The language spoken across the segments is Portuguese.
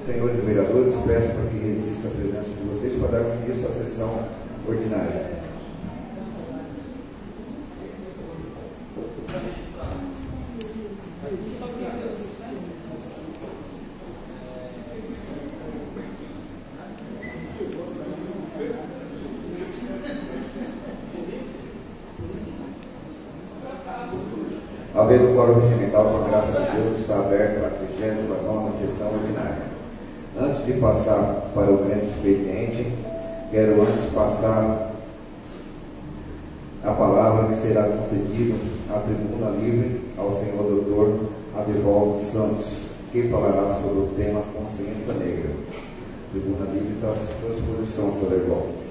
Senhores vereadores, peço para que resista a presença de vocês para dar início à sessão ordinária. Havendo quórum regimental, com a graça de Deus, está aberta a 39ª sessão ordinária. Antes de passar para o grande expediente, quero antes passar a palavra que será concedida à tribuna livre ao senhor doutor Adevaldo Santos, que falará sobre o tema consciência negra. A tribuna livre está à sua disposição, senhor Adevaldo.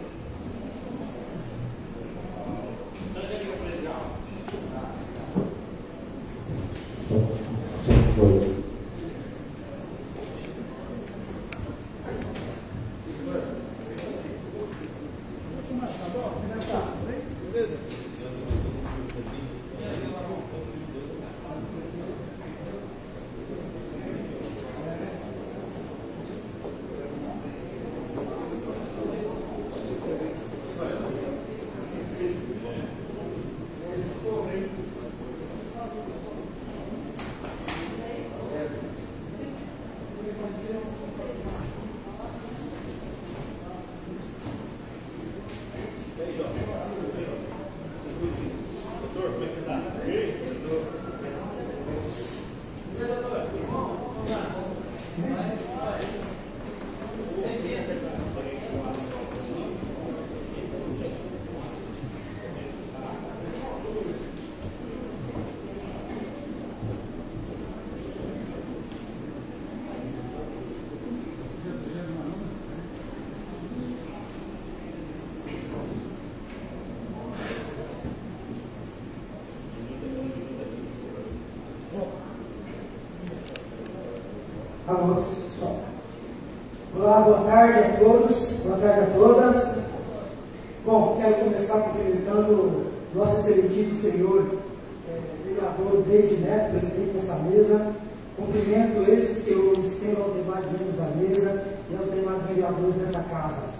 Olá, boa tarde a todos, boa tarde a todas. Bom, quero começar cumprimentando nosso excelentíssimo senhor vereador David Neto, presidente dessa mesa. Cumprimento esses que eu estendo aos demais membros da mesa e aos demais vereadores dessa casa.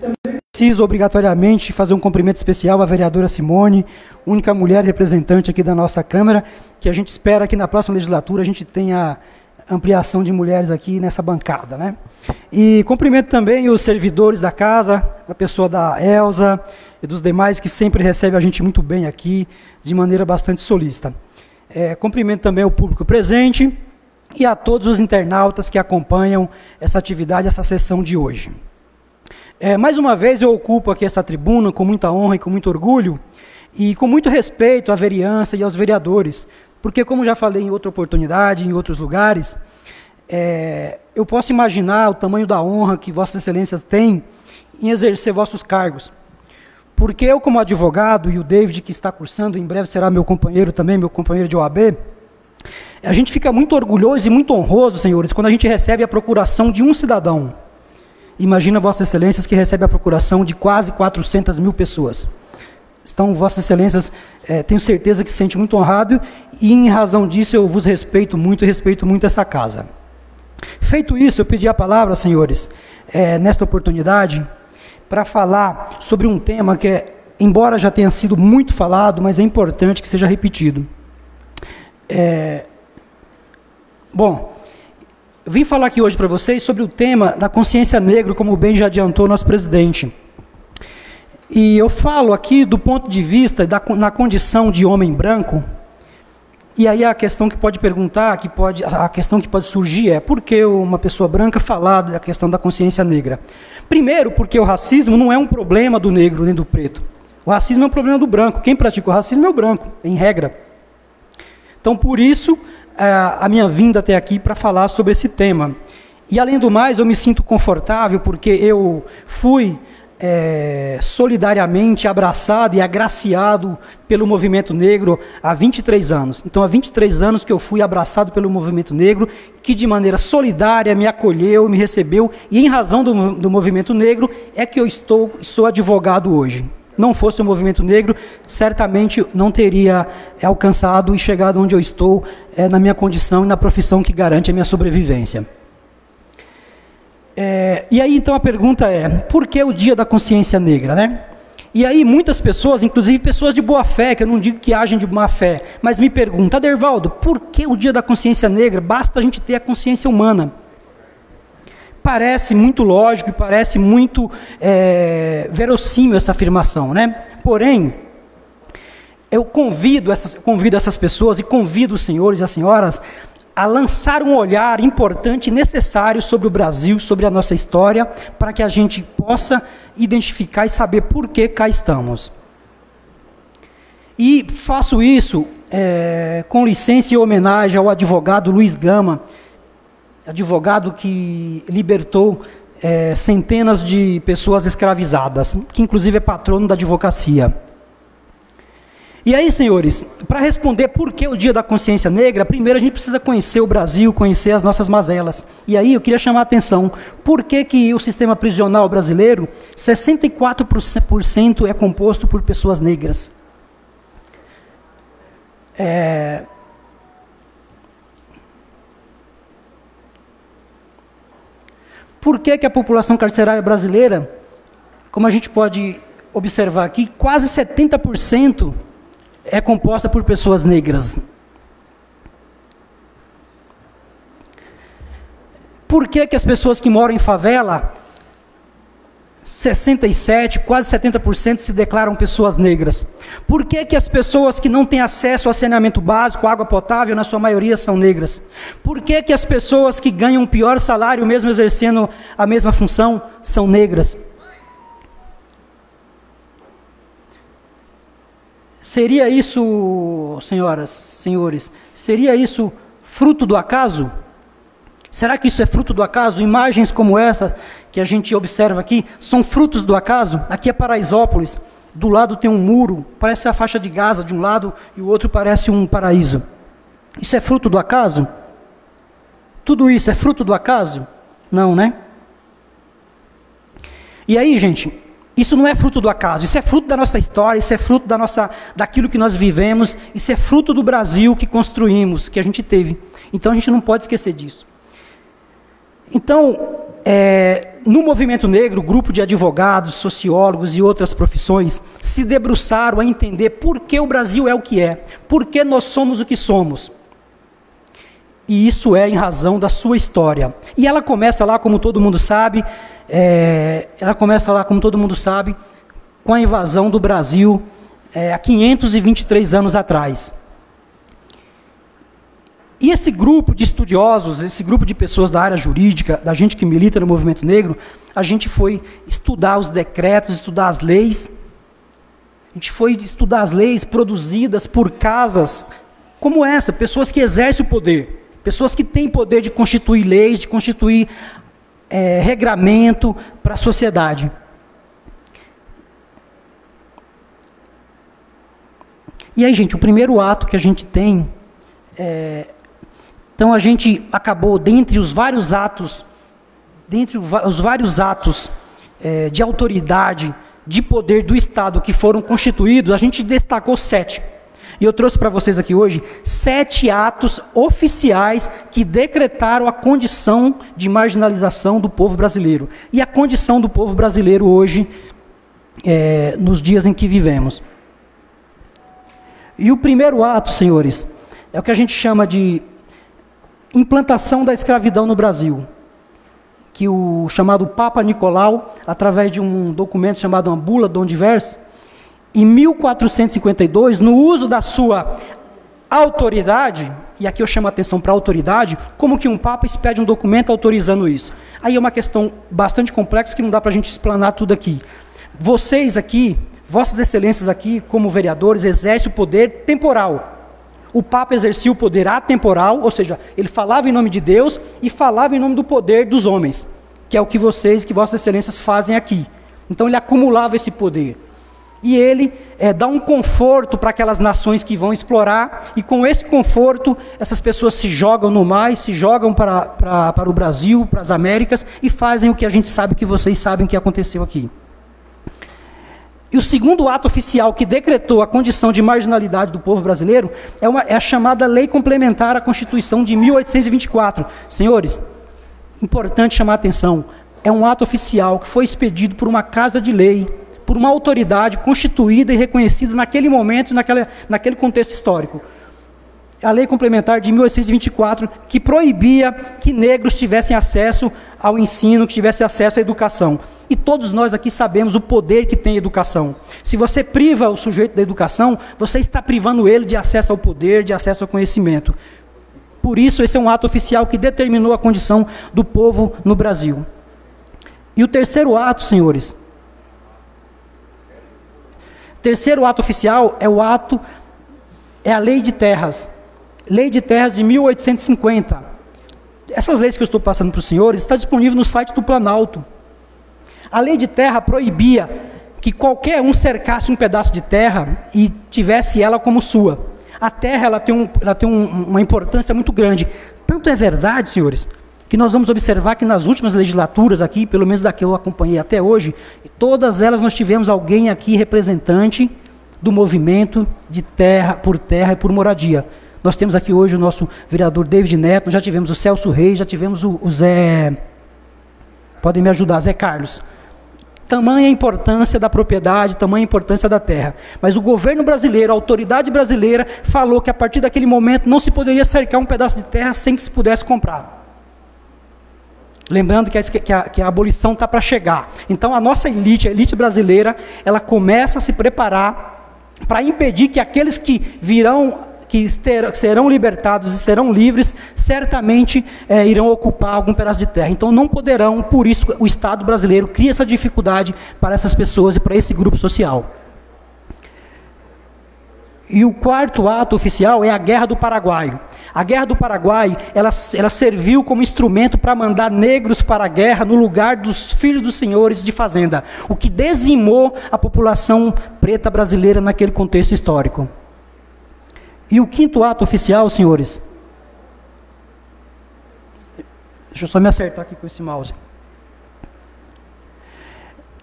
Também preciso obrigatoriamente fazer um cumprimento especial à vereadora Simone, única mulher representante aqui da nossa Câmara, que a gente espera que na próxima legislatura a gente tenha ampliação de mulheres aqui nessa bancada, né? E cumprimento também os servidores da casa, a pessoa da Elza e dos demais que sempre recebem a gente muito bem aqui, de maneira bastante solícita. Cumprimento também o público presente e a todos os internautas que acompanham essa atividade, essa sessão de hoje. Mais uma vez eu ocupo aqui essa tribuna com muita honra e com muito orgulho e com muito respeito à vereança e aos vereadores, porque, como já falei em outra oportunidade, em outros lugares, eu posso imaginar o tamanho da honra que Vossas Excelências têm em exercer vossos cargos. Porque eu, como advogado, e o David, que está cursando, em breve será meu companheiro também, meu companheiro de OAB, a gente fica muito orgulhoso e muito honroso, senhores, quando a gente recebe a procuração de um cidadão. Imagina Vossas Excelências que recebe a procuração de quase 400 mil pessoas. Então, Vossas Excelências, tenho certeza que se sente muito honrado e, em razão disso, eu vos respeito muito e respeito muito essa casa. Feito isso, eu pedi a palavra, senhores, nesta oportunidade, para falar sobre um tema que, embora já tenha sido muito falado, mas é importante que seja repetido. Bom, vim falar aqui hoje para vocês sobre o tema da consciência negra, como bem já adiantou o nosso presidente. E eu falo aqui do ponto de vista na condição de homem branco, e aí a questão que pode perguntar, a questão que pode surgir é: por que uma pessoa branca falar da questão da consciência negra? Primeiro, porque o racismo não é um problema do negro nem do preto. O racismo é um problema do branco. Quem pratica o racismo é o branco, em regra. Então, por isso, a minha vinda até aqui para falar sobre esse tema. E, além do mais, eu me sinto confortável porque eu fui solidariamente abraçado e agraciado pelo movimento negro há 23 anos. Então, há 23 anos que eu fui abraçado pelo movimento negro, que de maneira solidária me acolheu, me recebeu, e em razão do movimento negro é que eu sou advogado hoje. Não fosse o movimento negro, certamente não teria alcançado e chegado onde eu estou, na minha condição e na profissão que garante a minha sobrevivência. E aí então a pergunta é, por que o Dia da Consciência Negra, né? E aí muitas pessoas, inclusive pessoas de boa fé, que eu não digo que agem de má fé, mas me perguntam, Adervaldo, por que o Dia da Consciência Negra? Basta a gente ter a consciência humana. Parece muito lógico e parece muito verossímil essa afirmação, né? Porém, eu convido essas pessoas e convido os senhores e as senhoras a lançar um olhar importante e necessário sobre o Brasil, sobre a nossa história, para que a gente possa identificar e saber por que cá estamos. E faço isso com licença e homenagem ao advogado Luiz Gama, advogado que libertou centenas de pessoas escravizadas, que inclusive é patrono da advocacia. E aí, senhores, para responder por que o Dia da Consciência Negra, primeiro a gente precisa conhecer o Brasil, conhecer as nossas mazelas. E aí eu queria chamar a atenção, por que o sistema prisional brasileiro, 64% é composto por pessoas negras? Por que a população carcerária brasileira, como a gente pode observar aqui, quase 70% é composta por pessoas negras? Por que as pessoas que moram em favela, 67%, quase 70% se declaram pessoas negras? Por que as pessoas que não têm acesso ao saneamento básico, água potável, na sua maioria são negras? Por que as pessoas que ganham um pior salário, mesmo exercendo a mesma função, são negras? Seria isso, senhoras, senhores, seria isso fruto do acaso? Será que isso é fruto do acaso? Imagens como essa que a gente observa aqui são frutos do acaso? Aqui é Paraisópolis, do lado tem um muro, parece a faixa de Gaza de um lado e o outro parece um paraíso. Isso é fruto do acaso? Tudo isso é fruto do acaso? Não, né? E aí, gente, isso não é fruto do acaso, isso é fruto da nossa história, isso é fruto daquilo que nós vivemos, isso é fruto do Brasil que construímos, que a gente teve. Então a gente não pode esquecer disso. Então, no movimento negro, grupo de advogados, sociólogos e outras profissões se debruçaram a entender por que o Brasil é o que é, por que nós somos o que somos. E isso é em razão da sua história. E ela começa lá, como todo mundo sabe, com a invasão do Brasil há 523 anos atrás. E esse grupo de estudiosos, esse grupo de pessoas da área jurídica, da gente que milita no movimento negro, a gente foi estudar os decretos, estudar as leis. A gente foi estudar as leis produzidas por casas como essa, pessoas que exercem o poder, pessoas que têm poder de constituir leis, de constituir regramento para a sociedade. E aí, gente, o primeiro ato que a gente tem, então a gente acabou, dentre os vários atos de autoridade, de poder do Estado que foram constituídos, a gente destacou 7. E eu trouxe para vocês aqui hoje 7 atos oficiais que decretaram a condição de marginalização do povo brasileiro. E a condição do povo brasileiro hoje, nos dias em que vivemos. E o primeiro ato, senhores, é o que a gente chama de implantação da escravidão no Brasil. Que o chamado Papa Nicolau, através de um documento chamado uma Bula Don Divers, em 1452, no uso da sua autoridade, e aqui eu chamo a atenção para a autoridade, como que um Papa expede um documento autorizando isso? Aí é uma questão bastante complexa que não dá para a gente explanar tudo aqui. Vocês aqui, vossas excelências aqui, como vereadores, exercem o poder temporal. O Papa exercia o poder atemporal, ou seja, ele falava em nome de Deus e falava em nome do poder dos homens, que é o que vossas excelências fazem aqui. Então ele acumulava esse poder. E ele dá um conforto para aquelas nações que vão explorar, e com esse conforto, essas pessoas se jogam no mar, se jogam para o Brasil, para as Américas, e fazem o que a gente sabe que vocês sabem que aconteceu aqui. E o segundo ato oficial que decretou a condição de marginalidade do povo brasileiro é a chamada Lei Complementar à Constituição de 1824. Senhores, importante chamar a atenção, é um ato oficial que foi expedido por uma casa de lei, por uma autoridade constituída e reconhecida naquele momento, naquele contexto histórico. A Lei Complementar de 1824, que proibia que negros tivessem acesso ao ensino, que tivessem acesso à educação. E todos nós aqui sabemos o poder que tem a educação. Se você priva o sujeito da educação, você está privando ele de acesso ao poder, de acesso ao conhecimento. Por isso, esse é um ato oficial que determinou a condição do povo no Brasil. E o terceiro ato, senhores, o terceiro ato oficial é a Lei de Terras. Lei de Terras de 1850. Essas leis que eu estou passando para os senhores está disponível no site do Planalto. A Lei de Terra proibia que qualquer um cercasse um pedaço de terra e tivesse ela como sua. A terra ela tem uma importância muito grande. Tanto é verdade, senhores, que nós vamos observar que nas últimas legislaturas aqui, pelo menos da que eu acompanhei até hoje, todas elas nós tivemos alguém aqui representante do movimento de terra e por moradia. Nós temos aqui hoje o nosso vereador David Neto, já tivemos o Celso Reis, já tivemos o Zé... Podem me ajudar, Zé Carlos. Tamanha a importância da propriedade, tamanha a importância da terra. Mas o governo brasileiro, a autoridade brasileira, falou que a partir daquele momento não se poderia cercar um pedaço de terra sem que se pudesse comprar. Lembrando que a abolição está para chegar. Então a nossa elite, a elite brasileira, ela começa a se preparar para impedir que aqueles que virão, que serão libertados e serão livres, certamente irão ocupar algum pedaço de terra. Então não poderão, por isso o Estado brasileiro cria essa dificuldade para essas pessoas e para esse grupo social. E o quarto ato oficial é a Guerra do Paraguai. A Guerra do Paraguai, ela serviu como instrumento para mandar negros para a guerra no lugar dos filhos dos senhores de fazenda, o que dizimou a população preta brasileira naquele contexto histórico. E o quinto ato oficial, senhores, deixa eu só me acertar aqui com esse mouse,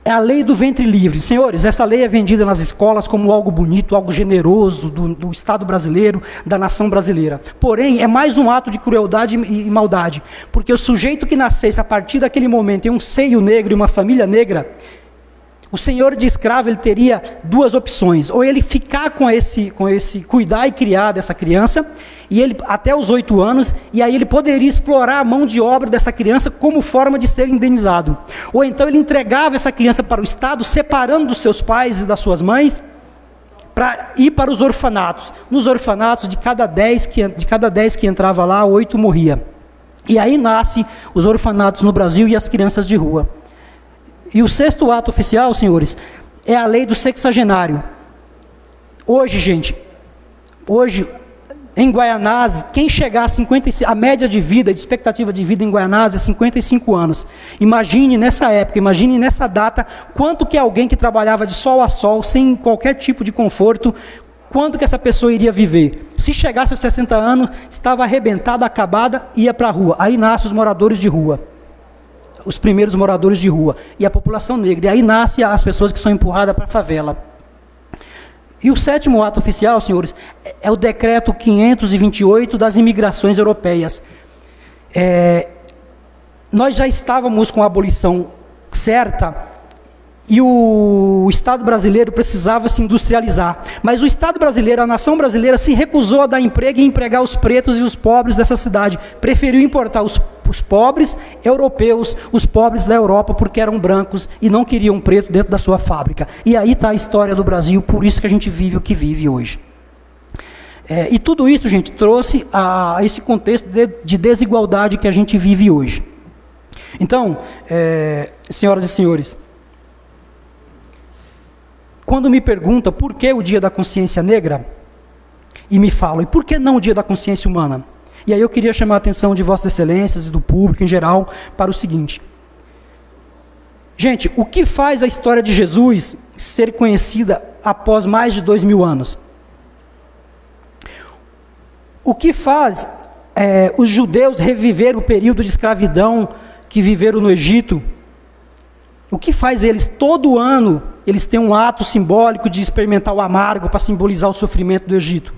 é a lei do ventre livre. Senhores, essa lei é vendida nas escolas como algo bonito, algo generoso do Estado brasileiro, da nação brasileira. Porém, é mais um ato de crueldade e maldade, porque o sujeito que nascesse a partir daquele momento em um seio negro e uma família negra, o senhor de escravo ele teria duas opções: ou ele ficar com esse cuidar e criar dessa criança, e ele até os 8 anos, e aí ele poderia explorar a mão de obra dessa criança como forma de ser indenizado. Ou então ele entregava essa criança para o Estado, separando dos seus pais e das suas mães, para ir para os orfanatos. Nos orfanatos, de cada 10 que entrava lá, 8 morria. E aí nascem os orfanatos no Brasil e as crianças de rua. E o sexto ato oficial, senhores, é a lei do sexagenário. Hoje, gente, em Guaianazes, quem chegar a 55, a média de vida, de expectativa de vida em Guaianazes é 55 anos. Imagine nessa época, imagine nessa data, quanto que alguém que trabalhava de sol a sol, sem qualquer tipo de conforto, quanto que essa pessoa iria viver. Se chegasse aos 60 anos, estava arrebentada, acabada, ia para a rua. Aí nascem os moradores de rua. Os primeiros moradores de rua, e a população negra, e aí nascem as pessoas que são empurradas para a favela. E o sétimo ato oficial, senhores, é o decreto 528 das imigrações europeias. Nós já estávamos com a abolição certa, e o Estado brasileiro precisava se industrializar, mas o Estado brasileiro, a nação brasileira, se recusou a dar emprego e empregar os pretos e os pobres dessa cidade, preferiu importar os pobres europeus, os pobres da Europa, porque eram brancos e não queriam preto dentro da sua fábrica. E aí está a história do Brasil, por isso que a gente vive o que vive hoje. E tudo isso, gente, trouxe a esse contexto de desigualdade que a gente vive hoje. Então, senhoras e senhores, quando me perguntam por que o Dia da Consciência Negra, e me falam, e por que não o Dia da Consciência Humana? E aí eu queria chamar a atenção de Vossas Excelências e do público em geral para o seguinte. Gente, o que faz a história de Jesus ser conhecida após mais de 2000 anos? O que faz os judeus reviver o período de escravidão que viveram no Egito? O que faz eles, todo ano, eles têm um ato simbólico de experimentar o amargo para simbolizar o sofrimento do Egito?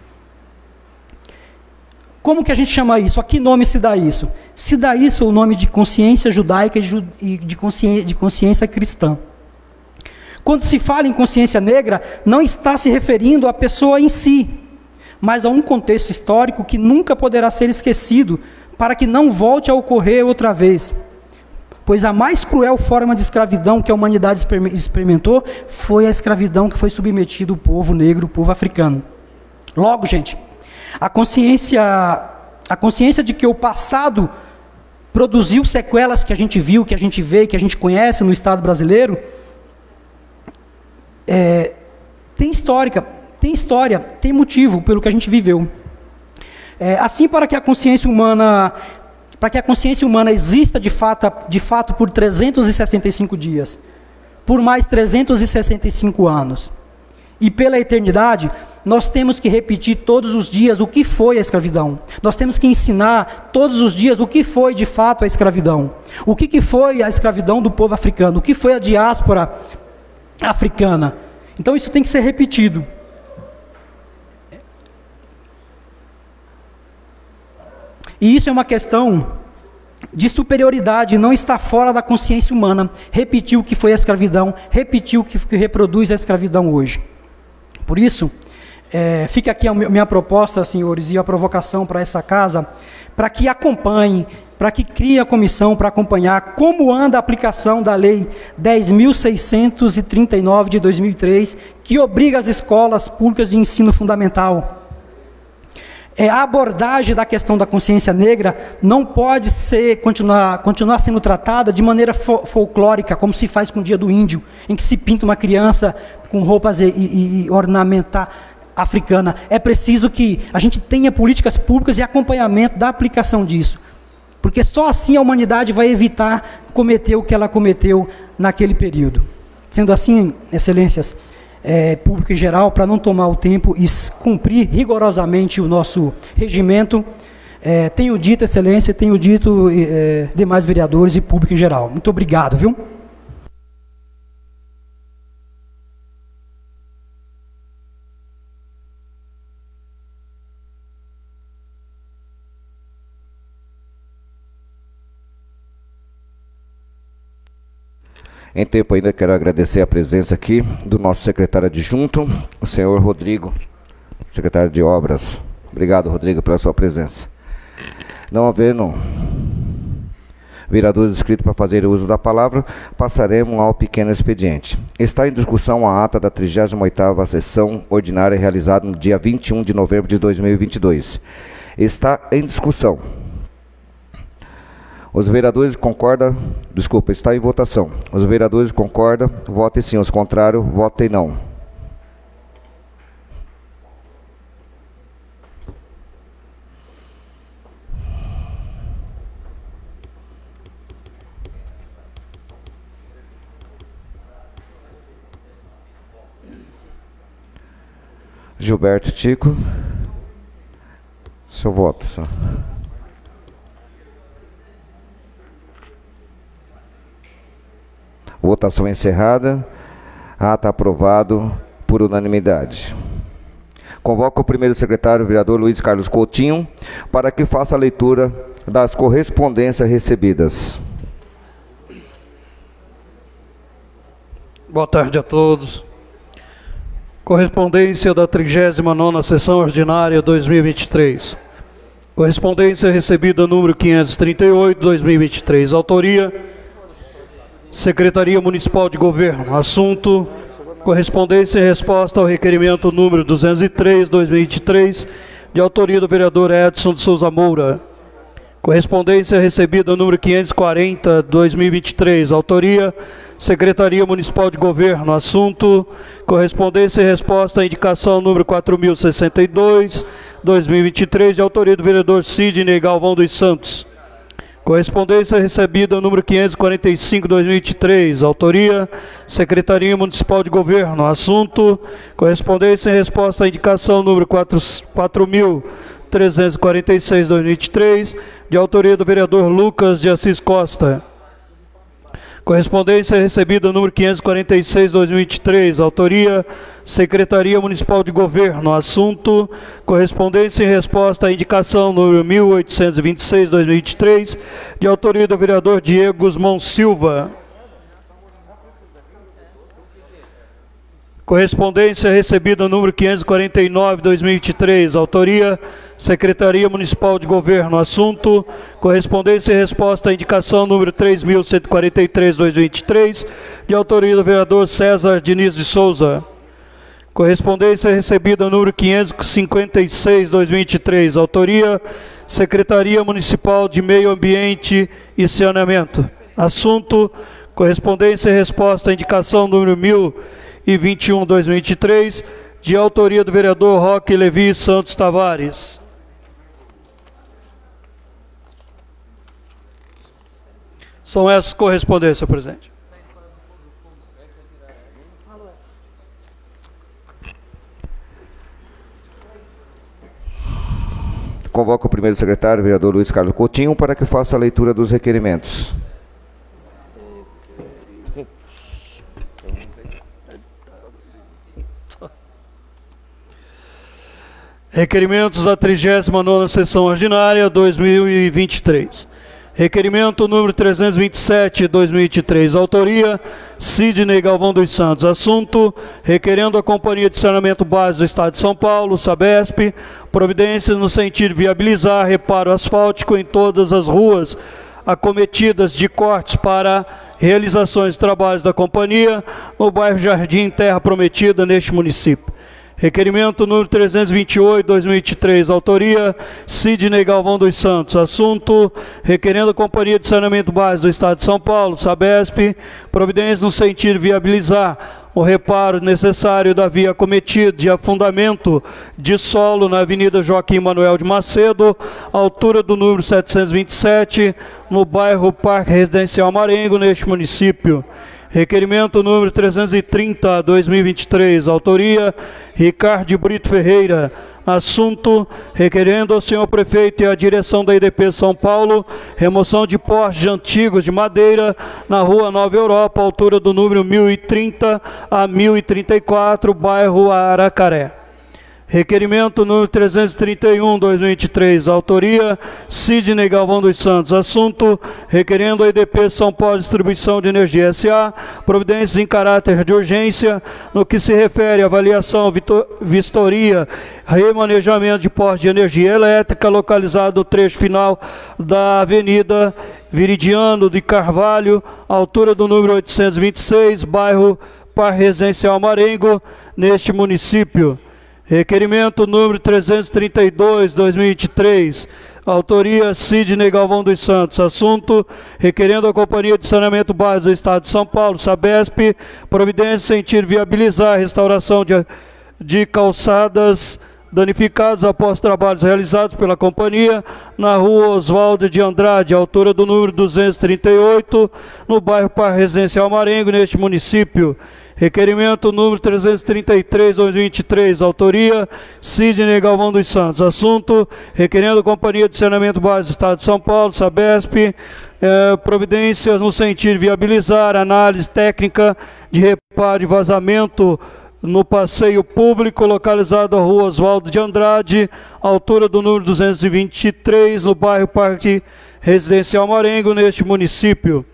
Como que a gente chama isso? A que nome se dá isso? Se dá isso o nome de consciência judaica e de consciência cristã. Quando se fala em consciência negra, não está se referindo à pessoa em si, mas a um contexto histórico que nunca poderá ser esquecido, para que não volte a ocorrer outra vez. Pois a mais cruel forma de escravidão que a humanidade experimentou foi a escravidão que foi submetido o povo negro, o povo africano. Logo, gente, a consciência de que o passado produziu sequelas que a gente viu, que a gente vê, que a gente conhece no Estado brasileiro, tem história, tem motivo pelo que a gente viveu. Assim, para que a consciência humana exista de fato por 365 dias, por mais 365 anos, e pela eternidade, nós temos que repetir todos os dias o que foi a escravidão. Nós temos que ensinar todos os dias o que foi de fato a escravidão. O que foi a escravidão do povo africano, o que foi a diáspora africana. Então isso tem que ser repetido. E isso é uma questão de superioridade, não está fora da consciência humana. Repetir o que foi a escravidão, repetir o que reproduz a escravidão hoje. Por isso, fica aqui a minha proposta, senhores, e a provocação para essa casa, para que acompanhe, para que crie a comissão para acompanhar como anda a aplicação da Lei 10.639 de 2003, que obriga as escolas públicas de ensino fundamental. A abordagem da questão da consciência negra não pode continuar sendo tratada de maneira folclórica, como se faz com o Dia do Índio, em que se pinta uma criança com roupas e ornamentar africana. É preciso que a gente tenha políticas públicas e acompanhamento da aplicação disso, porque só assim a humanidade vai evitar cometer o que ela cometeu naquele período. Sendo assim, excelências, público em geral, para não tomar o tempo e cumprir rigorosamente o nosso regimento, tenho dito, excelência, tenho dito demais vereadores e público em geral. Muito obrigado, viu? Em tempo ainda quero agradecer a presença aqui do nosso secretário adjunto, o senhor Rodrigo, secretário de Obras. Obrigado, Rodrigo, pela sua presença. Não havendo vereadores inscritos para fazer uso da palavra, passaremos ao pequeno expediente. Está em discussão a ata da 38ª sessão ordinária realizada no dia 21 de novembro de 2022. Está em discussão. Os vereadores concordam, está em votação. Os vereadores concordam, votem sim. Os contrários, votem não. Gilberto Tico, seu voto, senhor. Votação encerrada. Ata aprovado por unanimidade. Convoco o primeiro secretário, o vereador Luiz Carlos Coutinho, para que faça a leitura das correspondências recebidas. Boa tarde a todos. Correspondência da 39ª Sessão Ordinária 2023. Correspondência recebida número 538, 2023. Autoria: Secretaria Municipal de Governo. Assunto: correspondência em resposta ao requerimento número 203, 2023, de autoria do vereador Edson de Souza Moura. Correspondência recebida número 540, 2023. Autoria: Secretaria Municipal de Governo. Assunto: correspondência em resposta à indicação número 4062, 2023, de autoria do vereador Sidney Galvão dos Santos. Correspondência recebida número 545, 2023. Autoria: Secretaria Municipal de Governo. Assunto: correspondência em resposta à indicação número 4346, 2023, de autoria do vereador Lucas de Assis Costa. Correspondência recebida número 546/2023, autoria Secretaria Municipal de Governo. Assunto: correspondência em resposta à indicação número 1826/2023, de autoria do vereador Diego Guzmão Silva. Correspondência recebida número 549/2023, autoria Secretaria Municipal de Governo. Assunto: correspondência em resposta à indicação número 3143/2023, de autoria do vereador César Diniz de Souza. Correspondência recebida número 556/2023, autoria Secretaria Municipal de Meio Ambiente e Saneamento. Assunto: correspondência em resposta à indicação número 1021/2023, de autoria do vereador Roque Levi Santos Tavares. São essas correspondências, presidente. Convoco o primeiro secretário, vereador Luiz Carlos Coutinho, para que faça a leitura dos requerimentos. Requerimentos da 39ª Sessão Ordinária 2023. Requerimento número 327/2023. Autoria Sidney Galvão dos Santos. Assunto: requerendo a Companhia de Saneamento Básico do Estado de São Paulo, Sabesp, providências no sentido de viabilizar reparo asfáltico em todas as ruas acometidas de cortes para realizações de trabalhos da companhia no bairro Jardim Terra Prometida, neste município. Requerimento número 328/2023, autoria Sidney Galvão dos Santos. Assunto: requerendo a Companhia de Saneamento Básico do Estado de São Paulo, Sabesp, providências no sentido de viabilizar o reparo necessário da via acometida de afundamento de solo na Avenida Joaquim Manuel de Macedo, altura do número 727, no bairro Parque Residencial Marengo, neste município. Requerimento número 330/2023, autoria Ricardo de Brito Ferreira. Assunto: requerendo ao senhor prefeito e à direção da IDP São Paulo remoção de postes antigos de madeira na rua Nova Europa, altura do número 1030 a 1034, bairro Aracaré. Requerimento número 331/2023, autoria Sidney Galvão dos Santos. Assunto: requerendo a IDP São Paulo Distribuição de Energia S.A. providências em caráter de urgência no que se refere à avaliação, vistoria, remanejamento de postos de energia elétrica localizado no trecho final da Avenida Viridiano de Carvalho, altura do número 826, bairro Parque Residencial Marengo, neste município. Requerimento número 332/2023, autoria Sidney Galvão dos Santos. Assunto: requerendo a Companhia de Saneamento Básico do Estado de São Paulo, Sabesp, providência em sentido viabilizar a restauração de calçadas danificadas após trabalhos realizados pela companhia na rua Oswaldo de Andrade, altura do número 238, no bairro Parque Residencial Marengo, neste município. Requerimento número 333/2023, autoria Sidney Galvão dos Santos. Assunto: requerendo a Companhia de Saneamento Básico do Estado de São Paulo, Sabesp, providências no sentido de viabilizar análise técnica de reparo de vazamento no passeio público localizado na rua Oswaldo de Andrade, altura do número 223, no bairro Parque Residencial Marengo, neste município.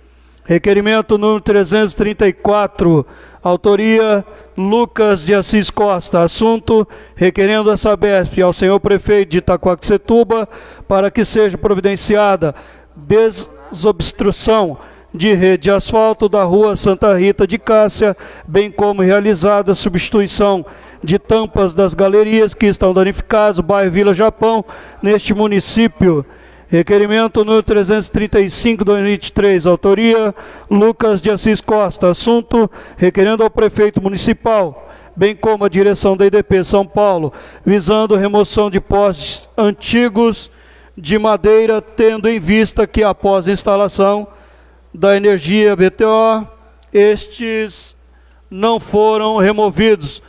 Requerimento número 334, autoria Lucas de Assis Costa. Assunto: requerendo a Sabesp ao senhor prefeito de Itaquaquecetuba para que seja providenciada desobstrução de rede de asfalto da rua Santa Rita de Cássia, bem como realizada a substituição de tampas das galerias que estão danificadas no bairro Vila Japão, neste município. Requerimento número 335/2023, autoria Lucas de Assis Costa. Assunto: requerendo ao prefeito municipal, bem como a direção da IDP São Paulo, visando remoção de postes antigos de madeira, tendo em vista que após a instalação da energia BTO, estes não foram removidos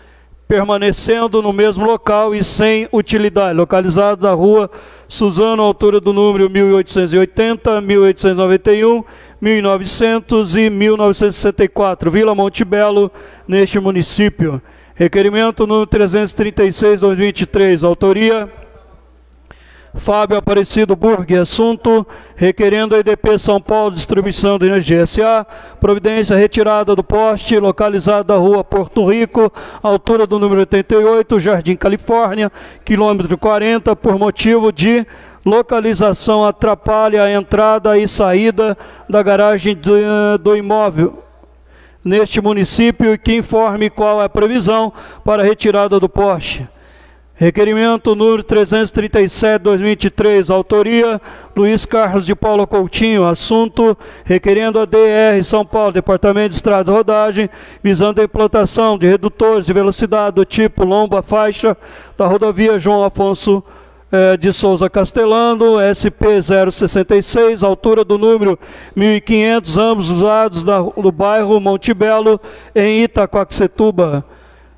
permanecendo no mesmo local e sem utilidade, localizado na rua Suzano, altura do número 1880, 1891, 1900 e 1964, Vila Monte Belo, neste município. Requerimento número 336/2023, autoria Fábio Aparecido Burg, assunto requerendo a EDP São Paulo Distribuição de Energia S.A. providência retirada do poste localizado na rua Porto Rico, altura do número 88, Jardim Califórnia, quilômetro 40, por motivo de localização atrapalha a entrada e saída da garagem do imóvel neste município e que informe qual é a previsão para a retirada do poste. Requerimento número 337/2023, autoria Luiz Carlos de Paula Coutinho, assunto requerendo a DR São Paulo, Departamento de Estradas e Rodagem, visando a implantação de redutores de velocidade do tipo lomba-faixa da rodovia João Afonso de Souza Castelano, SP066, altura do número 1500, ambos usados no bairro Monte Belo, em Itaquaquecetuba.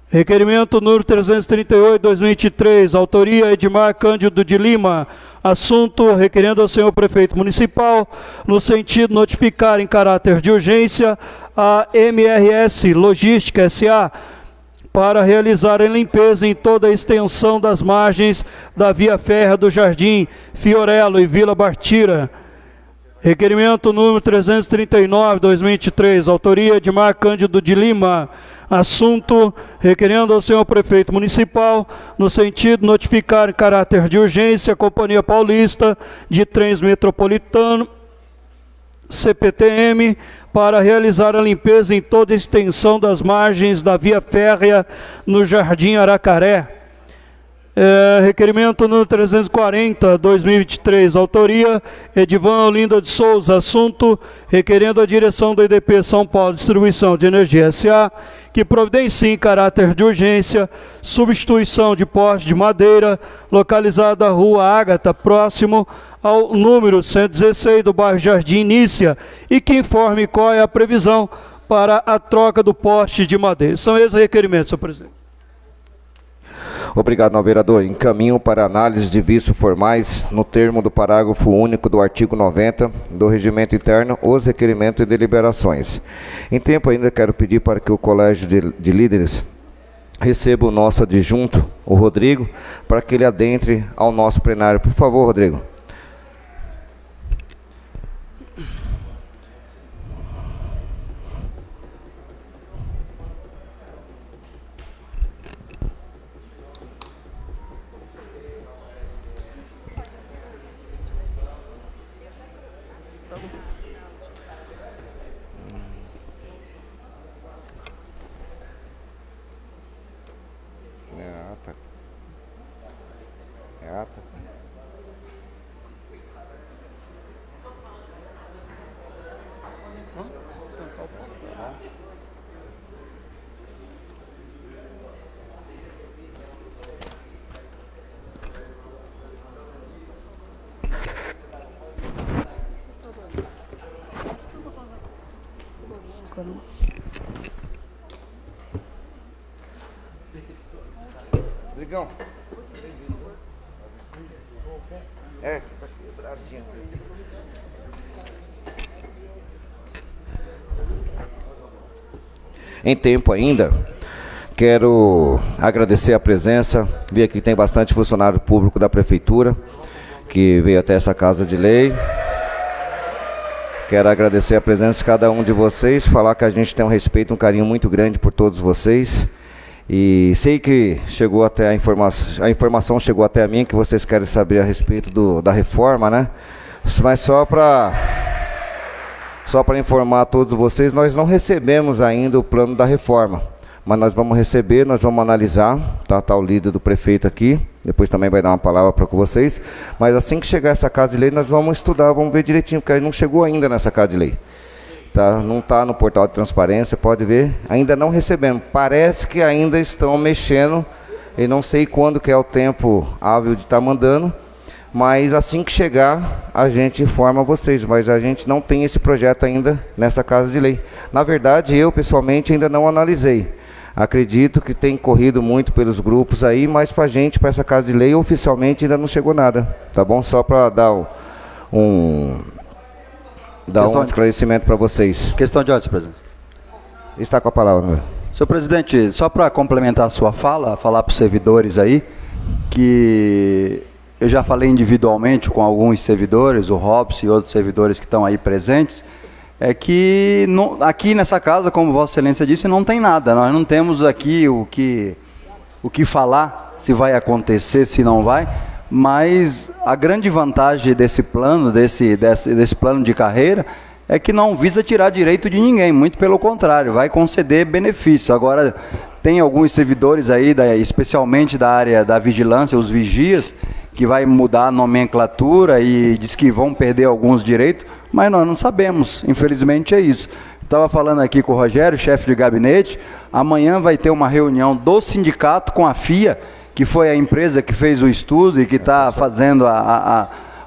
Requerimento número 338/2023, autoria Edmar Cândido de Lima, assunto requerendo ao senhor prefeito municipal, no sentido de notificar em caráter de urgência a MRS Logística S.A. para realizar a limpeza em toda a extensão das margens da via férrea do Jardim Fiorello e Vila Bartira. Requerimento número 339/2023, autoria Edmar Cândido de Lima, assunto requerendo ao senhor prefeito municipal, no sentido de notificar em caráter de urgência a Companhia Paulista de Trens Metropolitano, CPTM, para realizar a limpeza em toda a extensão das margens da via férrea no Jardim Aracaré. Requerimento número 340/2023, autoria Edivan Olinda de Souza, assunto requerendo a direção da EDP São Paulo Distribuição de Energia S.A. que providencie em caráter de urgência substituição de poste de madeira localizada na rua Ágata, próximo ao número 116 do bairro Jardim Nícia, e que informe qual é a previsão para a troca do poste de madeira. São esses requerimentos, senhor presidente. Obrigado, vereador. Encaminho para análise de vícios formais, no termo do parágrafo único do artigo 90 do Regimento Interno, os requerimentos e deliberações. Em tempo ainda, quero pedir para que o Colégio de Líderes receba o nosso adjunto, o Rodrigo, para que ele adentre ao nosso plenário. Por favor, Rodrigo. Rodrigão. Tá quebradinho. Em tempo ainda, quero agradecer a presença. Vi aqui que tem bastante funcionário público da prefeitura que veio até essa casa de lei. Quero agradecer a presença de cada um de vocês, falar que a gente tem um respeito, um carinho muito grande por todos vocês. E sei que chegou até a informação chegou até a mim que vocês querem saber a respeito da reforma, né? Mas só para informar a todos vocês, nós não recebemos ainda o plano da reforma, mas nós vamos receber, nós vamos analisar, tá o líder do prefeito aqui, depois também vai dar uma palavra para vocês, mas assim que chegar essa casa de lei, nós vamos estudar, vamos ver direitinho, porque não chegou ainda nessa casa de lei. Tá, não está no portal de transparência, pode ver, ainda não recebemos, parece que ainda estão mexendo, e não sei quando que é o tempo hábil de estar mandando, mas assim que chegar, a gente informa vocês, mas a gente não tem esse projeto ainda nessa casa de lei. Na verdade, eu pessoalmente ainda não analisei, Acredito que tem corrido muito pelos grupos aí, mas para a gente, para essa Casa de Lei, oficialmente ainda não chegou nada, tá bom? Só para dar um esclarecimento para vocês. Questão de ordem, presidente. Está com a palavra, meu. Senhor presidente, só para complementar a sua fala, falar para os servidores aí, que eu já falei individualmente com alguns servidores, o Robson e outros servidores que estão aí presentes, é que aqui nessa casa, como Vossa Excelência disse, não tem nada. Nós não temos aqui o que falar, se vai acontecer, se não vai, mas a grande vantagem desse plano, desse plano de carreira, é que não visa tirar direito de ninguém, muito pelo contrário, vai conceder benefício. Agora, tem alguns servidores aí, especialmente da área da vigilância, os vigias, que vai mudar a nomenclatura e diz que vão perder alguns direitos, mas nós não sabemos, infelizmente é isso. Estava falando aqui com o Rogério, chefe de gabinete, amanhã vai ter uma reunião do sindicato com a FIA, que foi a empresa que fez o estudo e que está fazendo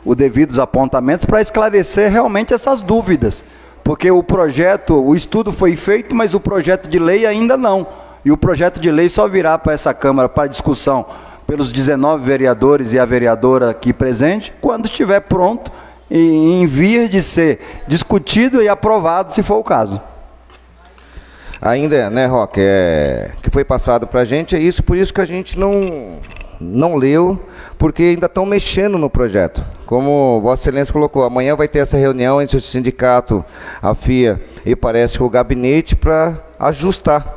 os devidos apontamentos para esclarecer realmente essas dúvidas. Porque o estudo foi feito, mas o projeto de lei ainda não. E o projeto de lei só virá para essa Câmara para discussão pelos 19 vereadores e a vereadora aqui presente, quando estiver pronto e em vias de ser discutido e aprovado, se for o caso. Ainda, né, Roque, que foi passado para a gente, é isso, por isso que a gente não leu, porque ainda estão mexendo no projeto. Como Vossa Excelência colocou, amanhã vai ter essa reunião entre o sindicato, a FIA e parece que o gabinete para ajustar.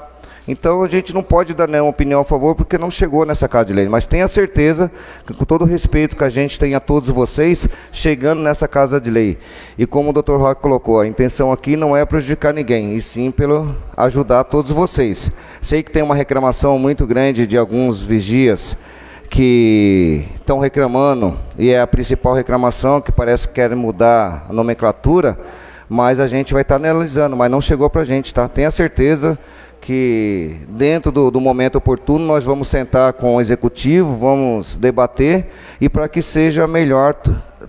Então a gente não pode dar nenhuma opinião a favor porque não chegou nessa Casa de Lei, mas tenha certeza que, com todo o respeito que a gente tem a todos vocês, chegando nessa Casa de Lei. E como o Dr. Roque colocou, a intenção aqui não é prejudicar ninguém, e sim pelo ajudar todos vocês. Sei que tem uma reclamação muito grande de alguns vigias que estão reclamando, e é a principal reclamação, que parece que querem mudar a nomenclatura, mas a gente vai estar analisando, mas não chegou para a gente, tá? Tenha certeza que dentro do momento oportuno nós vamos sentar com o executivo, vamos debater, e para que seja melhor,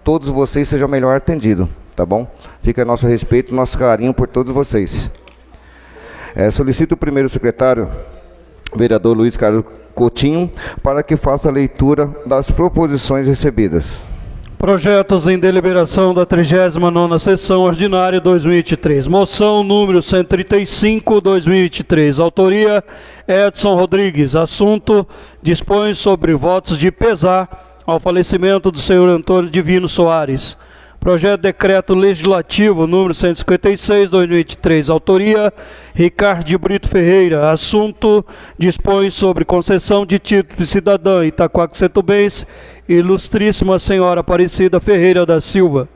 todos vocês sejam melhor atendidos, tá bom? Fica nosso respeito, nosso carinho por todos vocês. Solicito o primeiro secretário, vereador Luiz Carlos Coutinho, para que faça a leitura das proposições recebidas. Projetos em deliberação da 39ª Sessão Ordinária 2023. Moção número 135/2023. Autoria Edson Rodrigues. Assunto: dispõe sobre votos de pesar ao falecimento do senhor Antônio Divino Soares. Projeto de Decreto Legislativo número 156/2023. Autoria Ricardo de Brito Ferreira. Assunto: dispõe sobre concessão de título de cidadã itaquaquecetubense, Ilustríssima Senhora Aparecida Ferreira da Silva.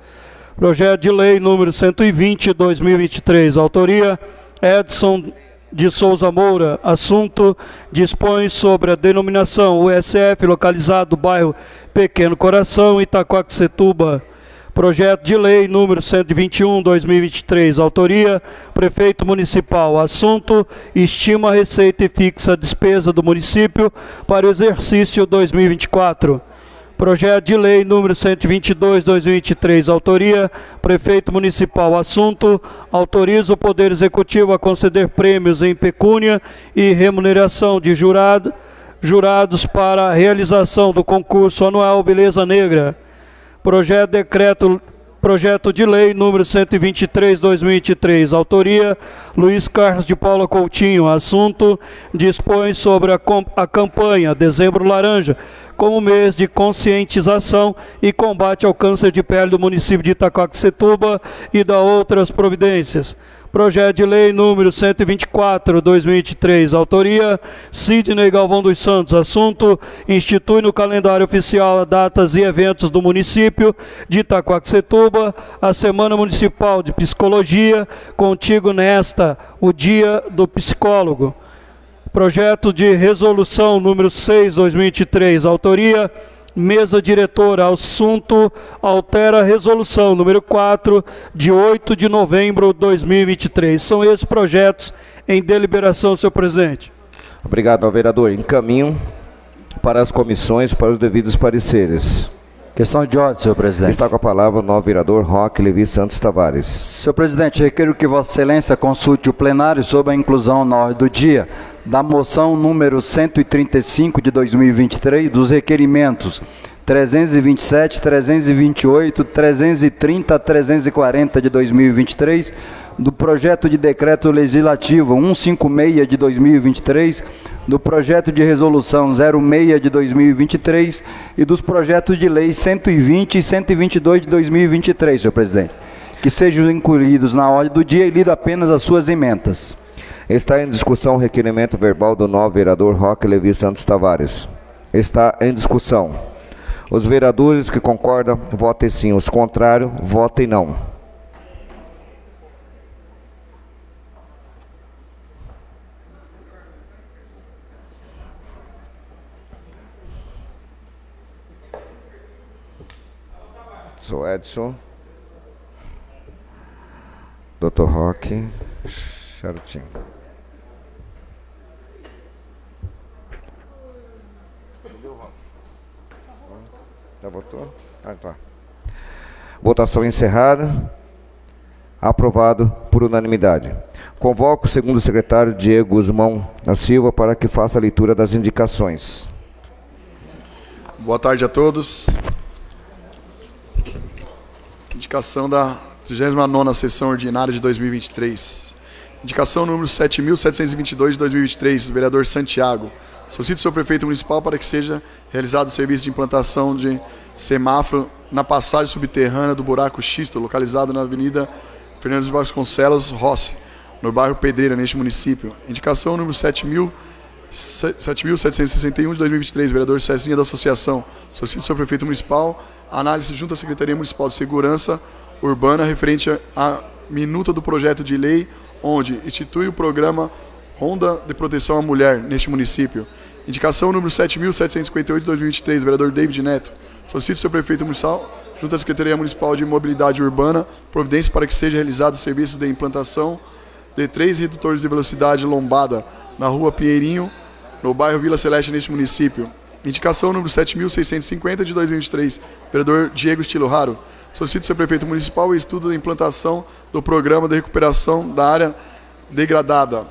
Projeto de Lei número 120/2023. Autoria Edson de Souza Moura. Assunto: dispõe sobre a denominação USF localizado no bairro Pequeno Coração, Itaquaquecetuba. Projeto de Lei número 121/2023. Autoria Prefeito Municipal. Assunto: estima a receita e fixa a despesa do município para o exercício 2024. Projeto de Lei número 122/2023. Autoria Prefeito Municipal. Assunto: autoriza o Poder Executivo a conceder prêmios em pecúnia e remuneração de jurados para a realização do concurso anual Beleza Negra. Projeto de Lei número 123/2023. Autoria Luiz Carlos de Paula Coutinho. Assunto: dispõe sobre a campanha Dezembro Laranja como mês de conscientização e combate ao câncer de pele do município de Itaquaquecetuba e da outras providências. Projeto de Lei número 124/2023. Autoria Sidney Galvão dos Santos. Assunto: institui no calendário oficial datas e eventos do município de Itaquaquecetuba a Semana Municipal de Psicologia, contigo nesta o Dia do Psicólogo. Projeto de Resolução número 6/2023. Autoria Mesa Diretora. Assunto: altera a Resolução número 4, de 8 de novembro de 2023. São esses projetos em deliberação, senhor presidente. Obrigado, vereador. Encaminho para as comissões, para os devidos pareceres. Questão de ordem, senhor presidente. Está com a palavra o novo vereador Roque Levi Santos Tavares. Senhor presidente, requero que Vossa Excelência consulte o plenário sobre a inclusão na ordem do dia da moção número 135 de 2023, dos requerimentos 327, 328, 330 a 340 de 2023, do projeto de decreto legislativo 156 de 2023, do projeto de resolução 06 de 2023 e dos projetos de lei 120 e 122 de 2023, senhor presidente, que sejam incluídos na ordem do dia e lido apenas as suas emendas. Está em discussão o requerimento verbal do novo vereador Roque Levi Santos Tavares. Está em discussão. Os vereadores que concordam, votem sim. Os contrários, votem não. Sou Edson. Dr. Roque. Charutinho. Já votou? Tá. Votação encerrada. Aprovado por unanimidade. Convoco o segundo secretário Diego Guzmão da Silva para que faça a leitura das indicações. Boa tarde a todos. Indicação da 39ª Sessão Ordinária de 2023. Indicação número 7.722 de 2023, do vereador Santiago. Solicito ao senhor prefeito municipal para que seja realizado o serviço de implantação de semáforo na passagem subterrânea do buraco xisto, localizado na Avenida Fernando de Vasconcelos Rossi, no bairro Pedreira, neste município. Indicação número 7.761 de 2023, vereador Cezinha da Associação. Solicito ao senhor prefeito municipal a análise junto à Secretaria Municipal de Segurança Urbana referente à minuta do projeto de lei onde institui o programa Ronda de Proteção à Mulher neste município. Indicação número 7.758 de 2023, vereador David Neto. Solicito ao senhor prefeito municipal, junto à Secretaria Municipal de Mobilidade Urbana, providência para que seja realizado serviço de implantação de 3 redutores de velocidade lombada na rua Pinheirinho, no bairro Vila Celeste, neste município. Indicação número 7.650 de 2023, vereador Diego Estilo Raro. Solicito ao senhor prefeito municipal o estudo da implantação do programa de recuperação da área degradada.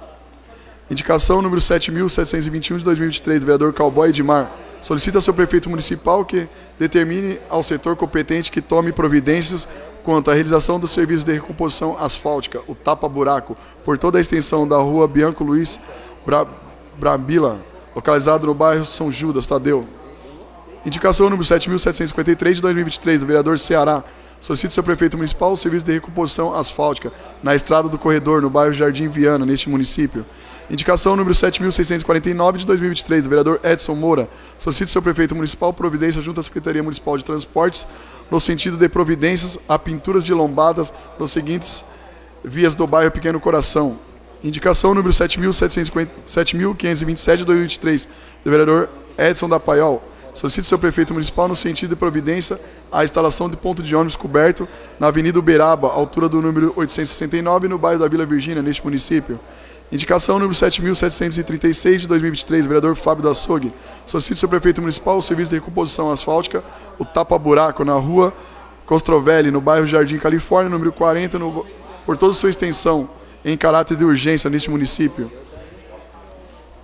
Indicação número 7.721 de 2023, do vereador Cowboy Edmar. Solicita ao senhor prefeito municipal que determine ao setor competente que tome providências quanto à realização do serviço de recomposição asfáltica, o tapa-buraco, por toda a extensão da rua Bianco Luiz Brambila, localizado no bairro São Judas, Tadeu. Indicação número 7.753 de 2023, do vereador Ceará. Solicita ao senhor prefeito municipal o serviço de recomposição asfáltica na estrada do corredor, no bairro Jardim Viana, neste município. Indicação número 7.649 de 2023, do vereador Edson Moura. Solicita ao senhor prefeito municipal providência junto à Secretaria Municipal de Transportes no sentido de providências a pinturas de lombadas nos seguintes vias do bairro Pequeno Coração. Indicação número 7.527 de 2023, do vereador Edson da Paiol. Solicito ao senhor prefeito municipal no sentido de providência a instalação de ponto de ônibus coberto na Avenida Uberaba, altura do número 869, no bairro da Vila Virgínia, neste município. Indicação número 7.736 de 2023, vereador Fábio da Açougue. Solicito ao senhor prefeito municipal o serviço de recomposição asfáltica, o tapa-buraco na rua Costrovelli, no bairro Jardim Califórnia, número 40, por toda a sua extensão, em caráter de urgência neste município.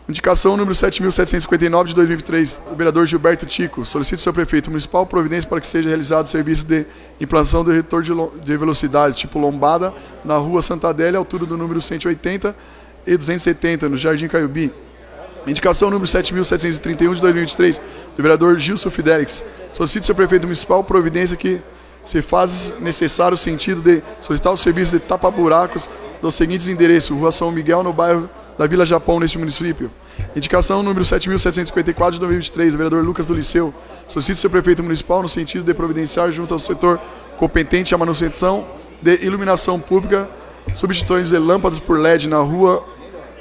Indicação número 7.759 de 2023, do vereador Gilberto Tico. Solicito ao senhor prefeito municipal providência para que seja realizado o serviço de implantação do redutor de velocidade tipo lombada na rua Santa Adélia, altura do número 180 e 270, no Jardim Caiubi. Indicação número 7.731 de 2023, do vereador Gilson Fidelix. Solicito ao senhor prefeito municipal providência que se faz necessário o sentido de solicitar o serviço de tapa-buracos dos seguintes endereços: Rua São Miguel, no bairro da Vila Japão, neste município. Indicação número 7.754 de 2023, do vereador Lucas do Liceu. Solicito ao senhor prefeito municipal no sentido de providenciar junto ao setor competente a manutenção de iluminação pública, substituições de lâmpadas por LED na rua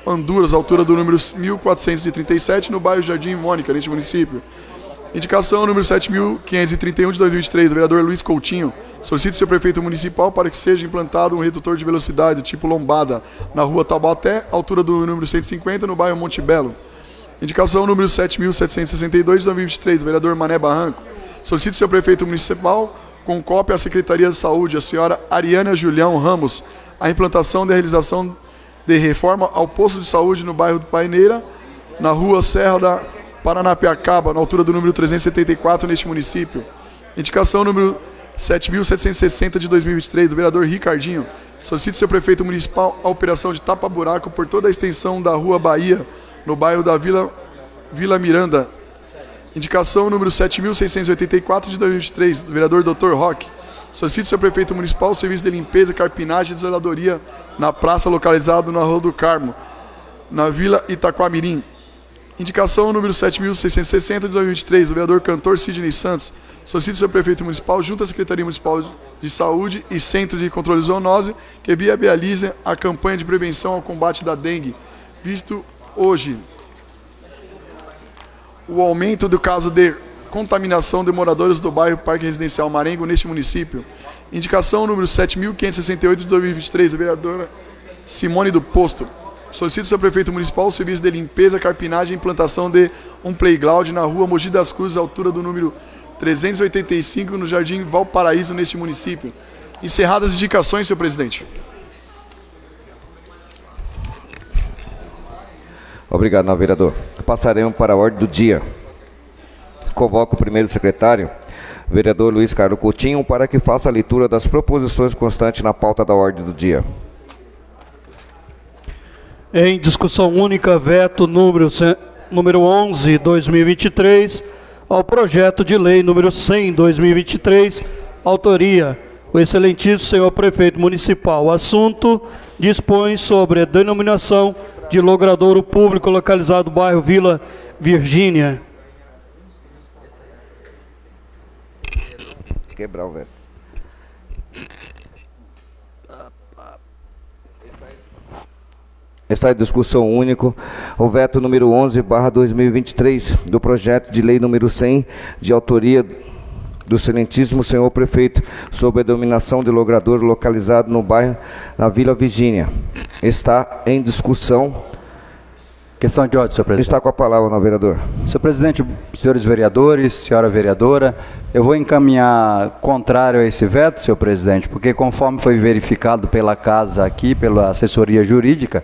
Honduras, altura do número 1437, no bairro Jardim Mônica, neste município. Indicação número 7.531 de 2023, do vereador Luiz Coutinho. Solicito ao senhor prefeito municipal para que seja implantado um redutor de velocidade tipo lombada na rua Taubaté, altura do número 150, no bairro Monte Belo. Indicação número 7.762 de 2023, do vereador Mané Barranco. Solicito ao senhor prefeito municipal, com cópia à Secretaria de Saúde, a senhora Ariana Julião Ramos, a implantação da realização de reforma ao posto de saúde no bairro do Paineira, na rua Serra da Paranapiacaba, na altura do número 374 neste município. Indicação número 7.760 de 2023, do vereador Ricardinho. Solicita seu prefeito municipal a operação de tapa-buraco por toda a extensão da Rua Bahia, no bairro da Vila Miranda. Indicação número 7.684 de 2023, do vereador Dr. Roque. Solicita seu prefeito municipal o serviço de limpeza, carpinagem e zeladoria na praça localizado na Rua do Carmo, na Vila Itaquamirim. Indicação número 7.660 de 2023, do vereador Cantor Sidney Santos. Solicita seu prefeito municipal, junto à Secretaria Municipal de Saúde e Centro de Controle de Zoonose, que viabilize a campanha de prevenção ao combate da dengue, visto hoje o aumento do caso de contaminação de moradores do bairro Parque Residencial Marengo neste município. Indicação número 7.568 de 2023, do vereador Simone do Posto. Solicita seu prefeito municipal o serviço de limpeza, carpinagem e implantação de um playground na rua Mogi das Cruzes, à altura do número 385, no Jardim Valparaíso, neste município. Encerradas as indicações, senhor presidente. Obrigado, não, vereador. Passaremos para a ordem do dia. Convoco o primeiro secretário, vereador Luiz Carlos Coutinho, para que faça a leitura das proposições constantes na pauta da ordem do dia. Em discussão única, veto número 11, 2023, ao projeto de lei número 100, 2023, autoria o excelentíssimo senhor prefeito municipal. O assunto dispõe sobre a denominação de logradouro público localizado no bairro Vila Virgínia. Quebrar o veto. Está em discussão único o veto número 11/2023 do projeto de lei número 100, de autoria do excelentíssimo senhor prefeito, sobre a denominação de logradouro localizado no bairro, na Vila Virgínia. Está em discussão. Questão de ordem, senhor presidente. Está com a palavra, não, vereador. Senhor presidente, senhores vereadores, senhora vereadora, eu vou encaminhar contrário a esse veto, senhor presidente, porque conforme foi verificado pela casa aqui, pela assessoria jurídica,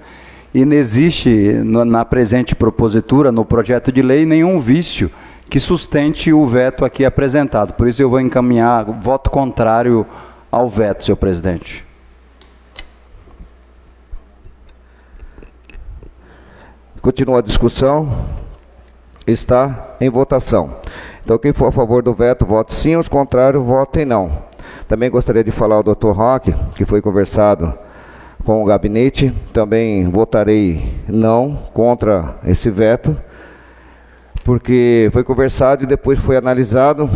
e não existe na presente propositura, no projeto de lei, nenhum vício que sustente o veto aqui apresentado. Por isso eu vou encaminhar voto contrário ao veto, senhor presidente. Continua a discussão. Está em votação. Então, quem for a favor do veto, vote sim. Os contrários, votem não. Também gostaria de falar ao Dr. Roque, que foi conversado com o gabinete. Também votarei não contra esse veto, porque foi conversado e depois foi analisado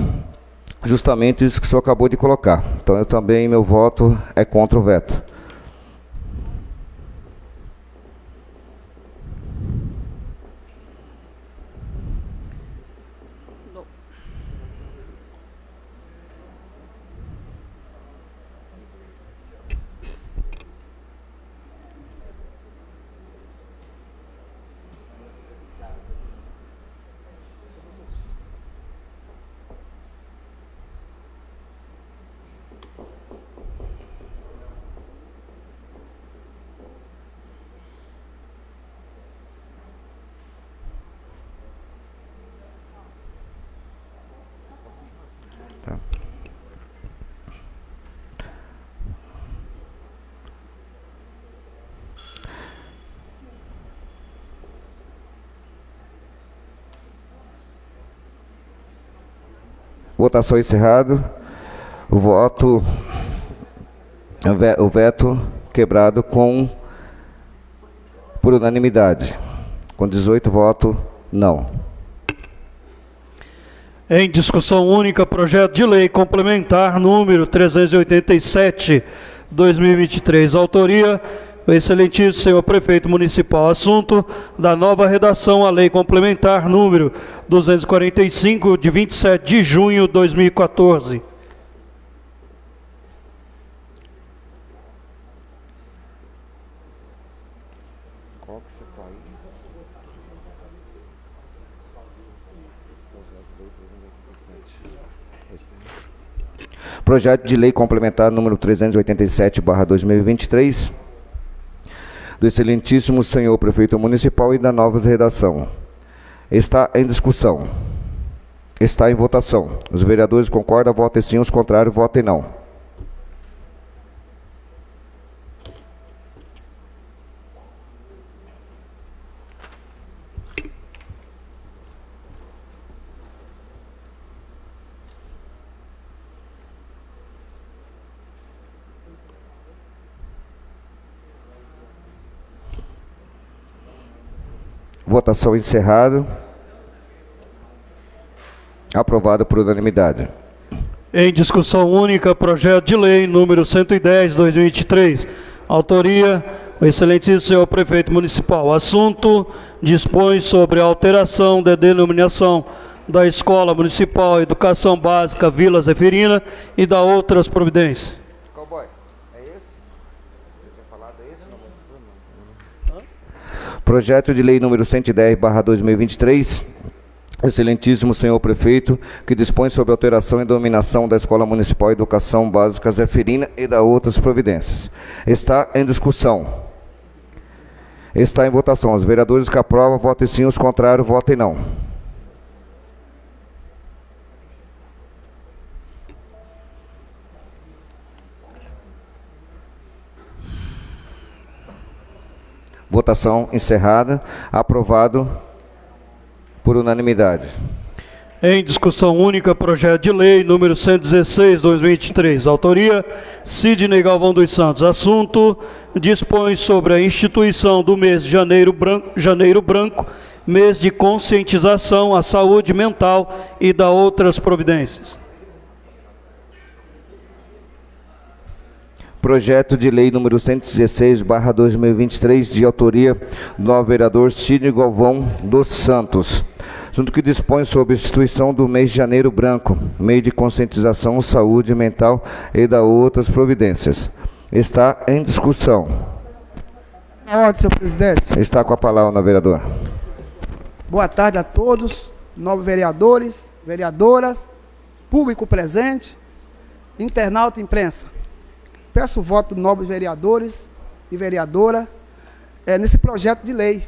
justamente isso que o senhor acabou de colocar. Então, eu também, meu voto é contra o veto. Votação encerrada. O veto quebrado por unanimidade, com 18 votos não. Em discussão única, projeto de lei complementar número 387, 2023. Autoria o excelentíssimo senhor prefeito municipal. Assunto da nova redação à lei complementar número 245, de 27 de junho de 2014. Qual que você está aí? Projeto de lei complementar número 387/2023, do excelentíssimo senhor prefeito municipal e da nova redação. Está em discussão. Está em votação. Os vereadores concordam, votem sim, os contrários, votem não. Votação encerrada. Aprovado por unanimidade. Em discussão única, projeto de lei número 110/2023. Autoria, o excelentíssimo senhor prefeito municipal. Assunto, dispõe sobre a alteração da denominação da Escola Municipal Educação Básica Vila Zeferina e da outras providências. Cowboy, é esse? Você tinha falado esse? Projeto de lei número 110/2023. Excelentíssimo senhor prefeito, que dispõe sobre alteração e denominação da Escola Municipal Educação Básica Zeferina e da outras providências. Está em discussão. Está em votação. Os vereadores que aprovam, votem sim, os contrários, votem não. Votação encerrada. Aprovado por unanimidade. Em discussão única, projeto de lei número 116/2023. Autoria, Sidney Galvão dos Santos. Assunto, dispõe sobre a instituição do mês de Janeiro Branco, mês de conscientização à saúde mental e da outras providências. Projeto de lei número 116/2023, de autoria do novo vereador Sidney Galvão dos Santos. Assunto que dispõe sobre a instituição do mês de Janeiro Branco, mês de conscientização, saúde mental e da outras providências. Está em discussão. Na ordem, senhor presidente. Está com a palavra, vereador. Boa tarde a todos, novos vereadores, vereadoras, público presente, internauta e imprensa. Peço o voto dos novos vereadores e vereadora nesse projeto de lei,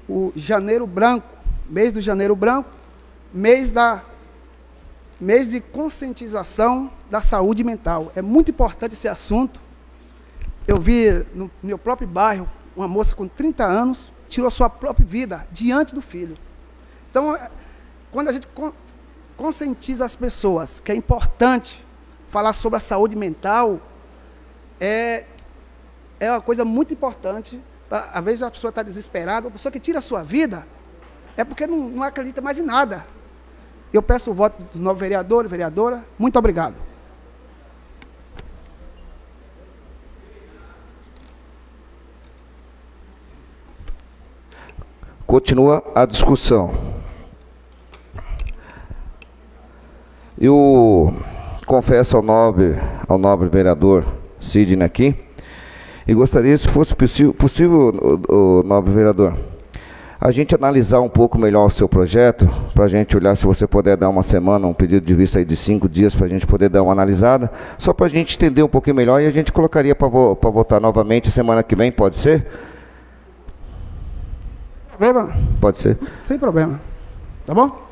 o Janeiro Branco, mês do Janeiro Branco, mês de conscientização da saúde mental. É muito importante esse assunto. Eu vi no meu próprio bairro uma moça com 30 anos tirou sua própria vida diante do filho. Então, quando a gente conscientiza as pessoas que é importante falar sobre a saúde mental, é uma coisa muito importante. Às vezes a pessoa está desesperada, a pessoa que tira a sua vida é porque não acredita mais em nada. Eu peço o voto dos novos vereadores, vereadora. Muito obrigado. Continua a discussão. Eu confesso ao nobre vereador Sidney aqui, e gostaria, se fosse possível, o nobre vereador, a gente analisar um pouco melhor o seu projeto, para a gente olhar, se você puder dar uma semana, um pedido de vista aí de 5 dias, para a gente poder dar uma analisada, só para a gente entender um pouquinho melhor, e a gente colocaria para votar novamente semana que vem, pode ser? Problema? Pode ser. Sem problema. Tá bom?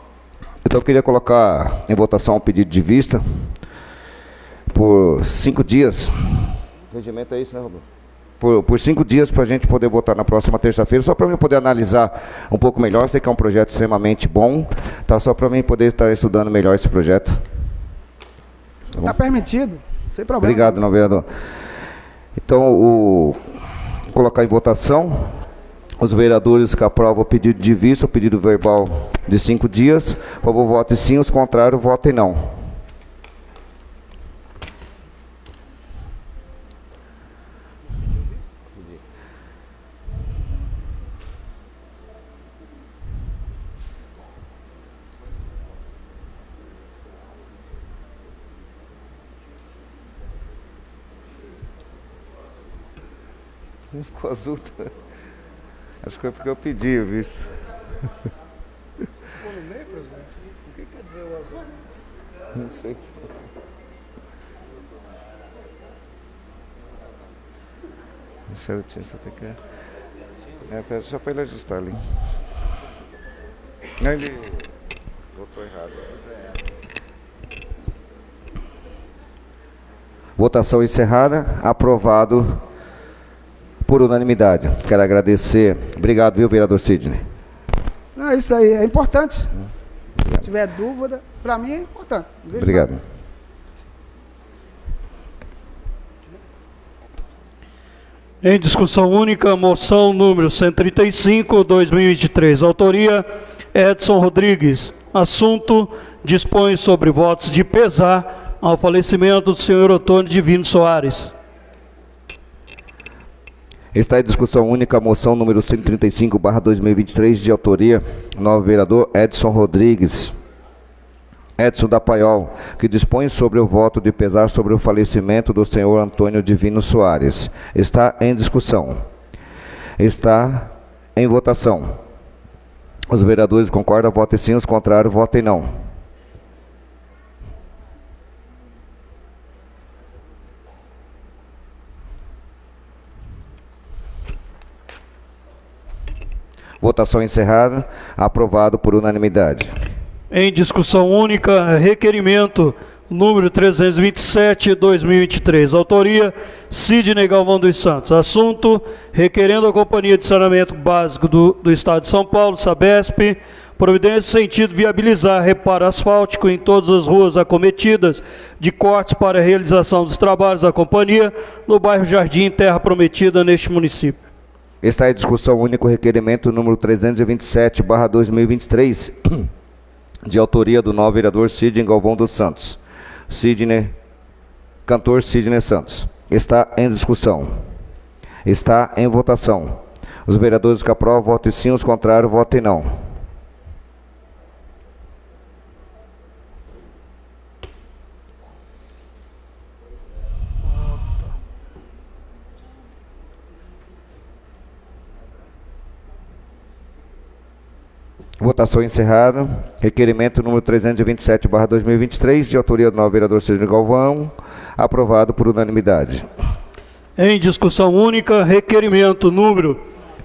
Então eu queria colocar em votação um pedido de vista por 5 dias. O regimento é isso, né, Roberto? Por 5 dias, para a gente poder votar na próxima terça-feira, só para mim poder analisar um pouco melhor. Sei que é um projeto extremamente bom, tá? Só para mim poder estar estudando melhor esse projeto. Tá permitido, sem problema. Obrigado, não, vereador. Então, colocar em votação os vereadores que aprovam o pedido de vista, o pedido verbal de 5 dias. Por favor, votem sim, os contrários, votem não. Ficou azul. Acho que foi porque eu pedi, viu? Ficou no meio, presidente? O que quer dizer o azul? Não sei. Certinho, você tem que... peço só para ele ajustar ali. Não, ele botou errado. Votação encerrada. Aprovado por unanimidade. Quero agradecer. Obrigado, viu, vereador Sidney? Não, isso aí é importante. Se tiver dúvida, para mim é importante. Obrigado. Nada. Em discussão única, moção número 135, 2023. Autoria, Edson Rodrigues. Assunto, dispõe sobre votos de pesar ao falecimento do senhor Antônio Divino Soares. Está em discussão única a moção número 135/2023, de autoria, novo vereador Edson Rodrigues. Edson da Paiol, que dispõe sobre o voto de pesar sobre o falecimento do senhor Antônio Divino Soares. Está em discussão. Está em votação. Os vereadores concordam, votem sim, os contrários, votem não. Votação encerrada. Aprovado por unanimidade. Em discussão única, requerimento número 327, 2023. Autoria, Sidney Galvão dos Santos. Assunto, requerendo a Companhia de Saneamento Básico do Estado de São Paulo, Sabesp, providência no sentido de viabilizar reparo asfáltico em todas as ruas acometidas de cortes para a realização dos trabalhos da companhia no bairro Jardim, Terra Prometida, neste município. Está em discussão único o requerimento número 327/2023, de autoria do novo vereador Sidney Galvão dos Santos. Cantor Sidney Santos. Está em discussão. Está em votação. Os vereadores que aprovam, votem sim, os contrários, votem não. Votação encerrada. Requerimento número 327/2023, de autoria do novo vereador Sidney Galvão, aprovado por unanimidade. Em discussão única, requerimento número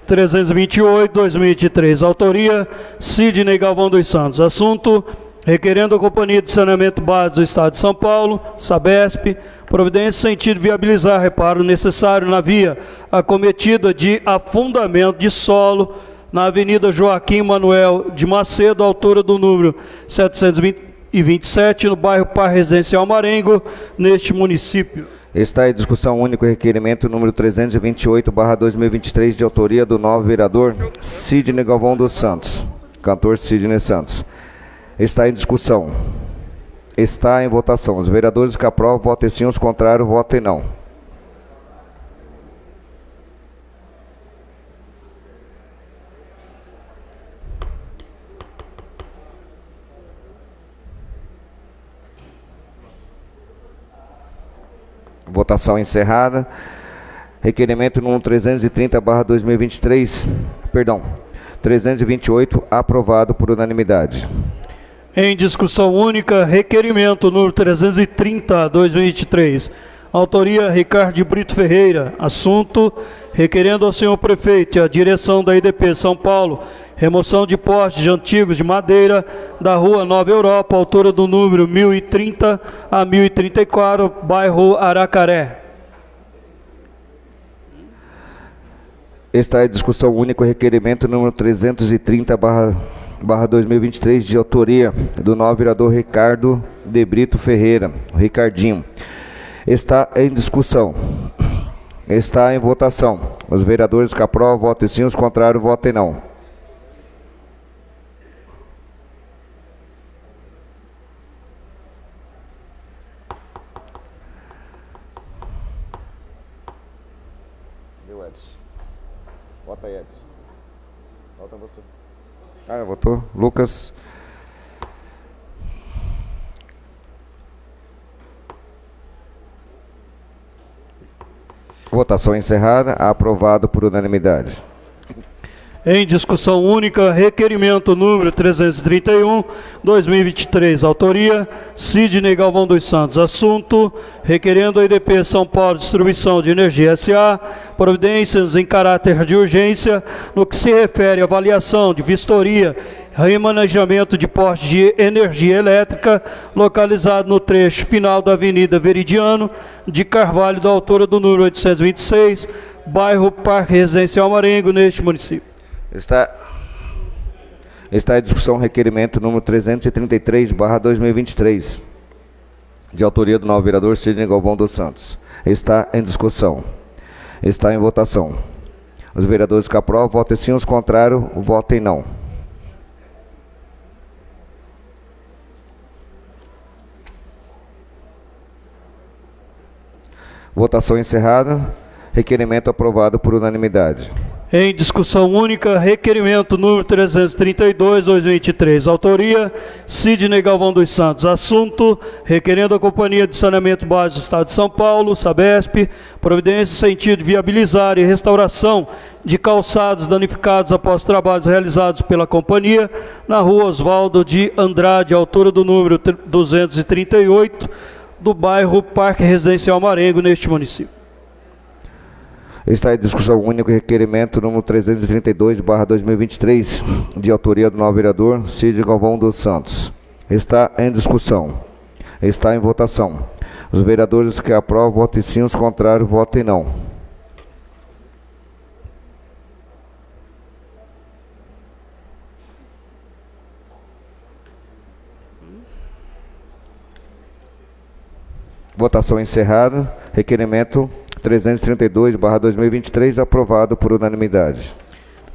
328/2023. Autoria, Sidney Galvão dos Santos. Assunto, requerendo a Companhia de Saneamento Básico do Estado de São Paulo, Sabesp, providência no sentido de viabilizar reparo necessário na via acometida de afundamento de solo na Avenida Joaquim Manuel de Macedo, altura do número 727, no bairro Par Residencial Marengo, neste município. Está em discussão única o requerimento número 328/2023, de autoria do novo vereador Sidney Galvão dos Santos. Cantor Sidney Santos. Está em discussão. Está em votação. Os vereadores que aprovam, votem sim, os contrários, votem não. Votação encerrada. Requerimento número 330/2023, 328, aprovado por unanimidade. Em discussão única, requerimento número 330/2023. Autoria, Ricardo de Brito Ferreira. Assunto, requerendo ao senhor prefeito e à direção da IDP São Paulo, remoção de postes antigos de madeira da rua Nova Europa, altura do número 1030 a 1034, bairro Aracaré. Está em discussão única o requerimento número 330/2023, de autoria do novo vereador Ricardo de Brito Ferreira, o Ricardinho. Está em discussão. Está em votação. Os vereadores que aprovam, votem sim, os contrários, votem não. Deu, Edson. Vota aí, Edson. Vota você. Ah, votou? Lucas. Votação encerrada. Aprovado por unanimidade. Em discussão única, requerimento número 331, 2023. Autoria, Sidney Galvão dos Santos. Assunto, requerendo a EDP São Paulo Distribuição de Energia S.A. providências em caráter de urgência no que se refere à avaliação de vistoria, remanejamento de postes de energia elétrica localizado no trecho final da Avenida Veridiano de Carvalho, da altura do número 826, bairro Parque Residencial Marengo, neste município. Está em discussão o requerimento número 333/2023, de autoria do novo vereador Sidney Galvão dos Santos. Está em discussão. Está em votação. Os vereadores que aprovam, votem sim, os contrários, votem não. Votação encerrada. Requerimento aprovado por unanimidade. Em discussão única, requerimento número 332, 2023. Autoria, Sidney Galvão dos Santos. Assunto, requerendo a Companhia de Saneamento Básico do Estado de São Paulo, Sabesp, providência no sentido de viabilizar e restauração de calçados danificados após trabalhos realizados pela companhia na rua Oswaldo de Andrade, altura do número 238, do bairro Parque Residencial Marengo, neste município. Está em discussão única o requerimento número 332/2023, de autoria do novo vereador Sidney Galvão dos Santos. Está em discussão. Está em votação. Os vereadores que aprovam, votem sim, os contrários, votem não. Votação encerrada. Requerimento 332/2023, aprovado por unanimidade.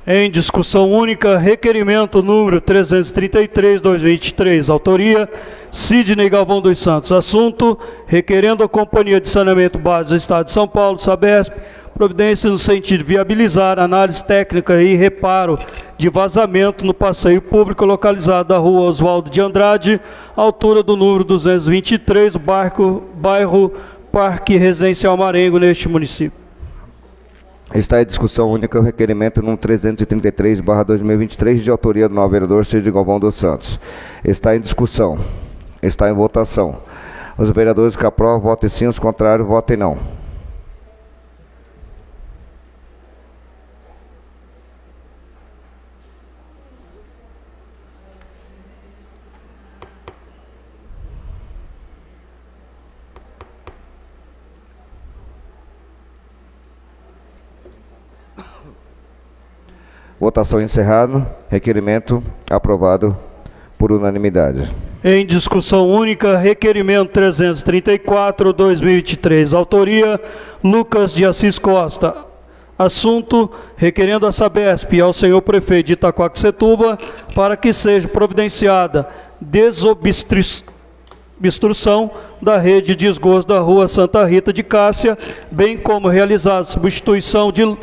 Em discussão única, requerimento número 333/2023. Autoria, Sidney Galvão dos Santos. Assunto, requerendo a Companhia de Saneamento Básico do Estado de São Paulo, Sabesp, providências no sentido de viabilizar análise técnica e reparo de vazamento no passeio público localizado na rua Oswaldo de Andrade, altura do número 223, bairro Parque Residencial Marengo, neste município. Está em discussão única o requerimento número 333/2023, de autoria do novo vereador Sidney Galvão dos Santos. Está em discussão. Está em votação. Os vereadores que aprovam, votem sim, os contrários, votem não. Votação encerrada. Requerimento aprovado por unanimidade. Em discussão única, requerimento 334/2023. Autoria, Lucas de Assis Costa. Assunto, requerendo a Sabesp e ao senhor prefeito de Itaquaquecetuba para que seja providenciada desobstrução da rede de esgoto da rua Santa Rita de Cássia, bem como realizar substituição de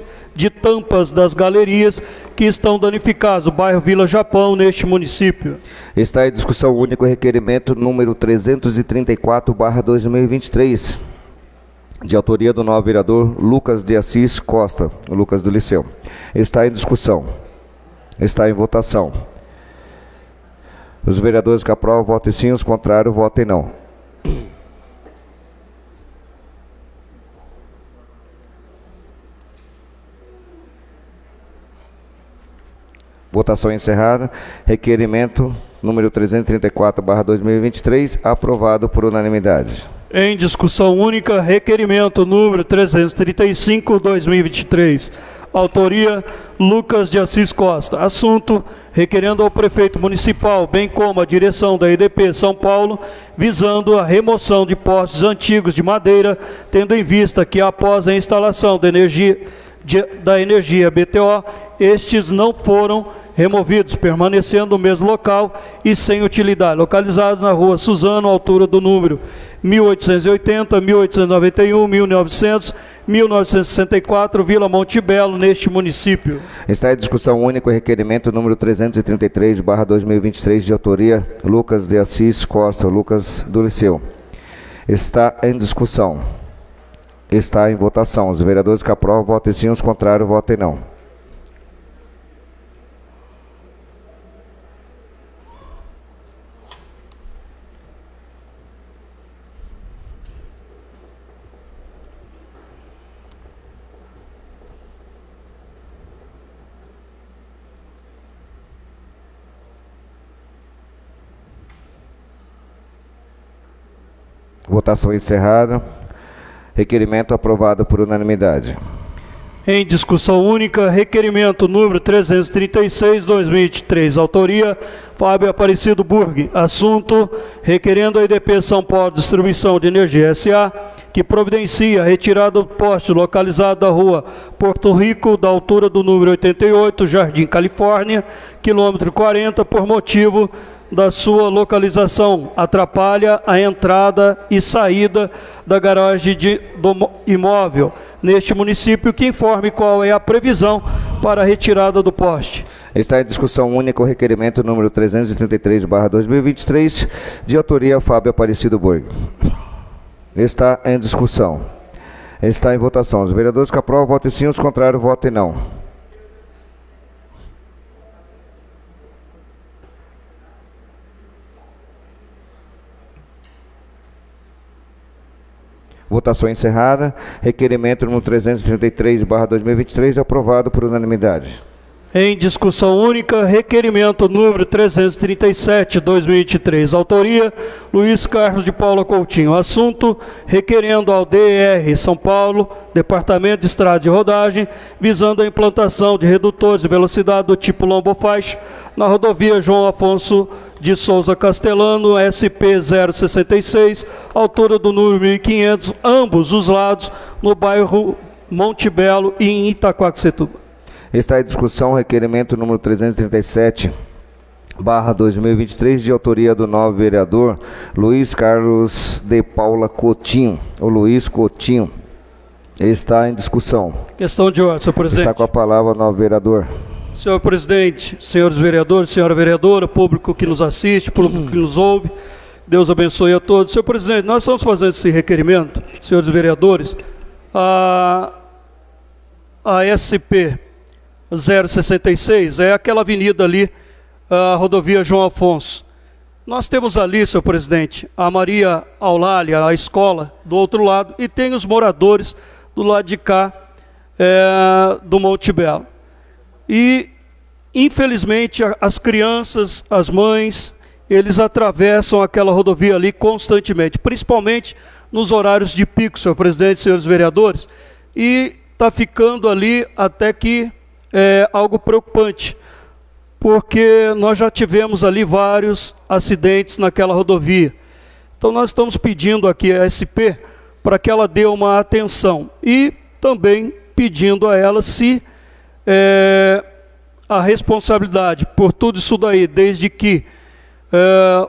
tampas das galerias que estão danificadas, o bairro Vila Japão, neste município. Está em discussão única o requerimento número 334/2023, de autoria do novo vereador Lucas de Assis Costa, Lucas do Liceu. Está em discussão. Está em votação. Os vereadores que aprovam, votem sim, os contrários, votem não. Votação encerrada. Requerimento número 334/2023, aprovado por unanimidade. Em discussão única, requerimento número 335/2023. Autoria, Lucas de Assis Costa. Assunto, requerendo ao prefeito municipal, bem como a direção da EDP São Paulo, visando a remoção de postes antigos de madeira, tendo em vista que após a instalação da energia BTO, estes não foram removidos, permanecendo no mesmo local e sem utilidade, localizados na rua Suzano, altura do número 1880, 1891, 1900, 1964, Vila Monte Belo, neste município. Está em discussão única o requerimento número 333/2023, de autoria Lucas de Assis Costa, Lucas do Liceu. Está em discussão. Está em votação. Os vereadores que aprovam, votem sim, os contrários, votem não. Votação encerrada. Requerimento aprovado por unanimidade. Em discussão única, requerimento número 336/2023, autoria Fábio Aparecido Burg. Assunto: requerendo a EDP São Paulo Distribuição de Energia S.A., que providencia a retirada do poste localizado da rua Porto Rico, da altura do número 88, Jardim Califórnia, quilômetro 40, por motivo da sua localização atrapalha a entrada e saída da garagem do imóvel neste município, que informe qual é a previsão para a retirada do poste. Está em discussão única o requerimento número 333/2023, de autoria Fábio Aparecido Burg. Está em discussão. Está em votação. Os vereadores que aprovam, votem sim, os contrários, votem não. Votação encerrada. Requerimento número 333/2023 aprovado por unanimidade. Em discussão única, requerimento número 337/2023. Autoria Luiz Carlos de Paula Coutinho. Assunto: requerendo ao DR São Paulo, Departamento de Estrada de Rodagem, visando a implantação de redutores de velocidade do tipo lombo-faixa na rodovia João Afonso de Souza Castelano, SP 066, altura do número 1500, ambos os lados, no bairro Monte Belo e em Itaquaquecetuba. Está em discussão o requerimento número 337/2023, de autoria do novo vereador Luiz Carlos de Paula Coutinho, o Luiz Coutinho. Está em discussão. Questão de ordem, senhor presidente. Está com a palavra o novo vereador. Senhor presidente, senhores vereadores, senhora vereadora, público que nos assiste, público que nos ouve, Deus abençoe a todos. Senhor presidente, nós estamos fazendo esse requerimento, senhores vereadores, a SP 066, é aquela avenida ali, a rodovia João Afonso. Nós temos ali, senhor presidente, a Maria Aulália, a escola, do outro lado, e tem os moradores do lado de cá, do Monte Belo. E, infelizmente, as crianças, as mães, eles atravessam aquela rodovia ali constantemente, principalmente nos horários de pico, senhor presidente, senhores vereadores, e está ficando ali até que algo preocupante, porque nós já tivemos ali vários acidentes naquela rodovia. Então nós estamos pedindo aqui a SP para que ela dê uma atenção e também pedindo a ela se a responsabilidade por tudo isso daí, desde que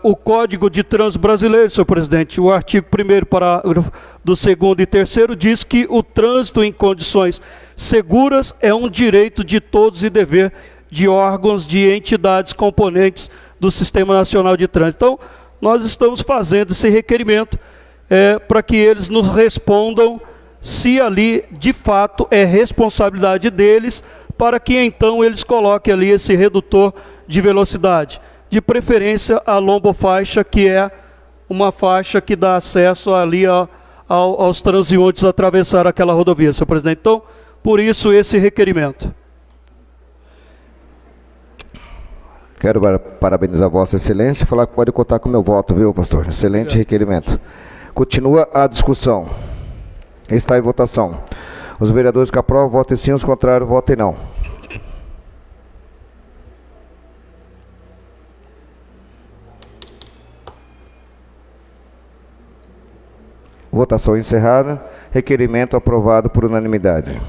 o Código de Trânsito Brasileiro, senhor presidente, o artigo 1º, parágrafo do 2º e 3º, diz que o trânsito em condições seguras é um direito de todos e dever de órgãos, de entidades componentes do Sistema Nacional de Trânsito. Então, nós estamos fazendo esse requerimento para que eles nos respondam se ali, de fato, é responsabilidade deles, para que então eles coloquem ali esse redutor de velocidade. De preferência a lombofaixa, que é uma faixa que dá acesso ali aos transeuntes a atravessar aquela rodovia, senhor presidente. Então, por isso esse requerimento. Quero parabenizar Vossa Excelência e falar que pode contar com o meu voto, viu, pastor? Excelente requerimento. Continua a discussão. Está em votação. Os vereadores que aprovam, votem sim, os contrários, votem não. Votação encerrada. Requerimento aprovado por unanimidade.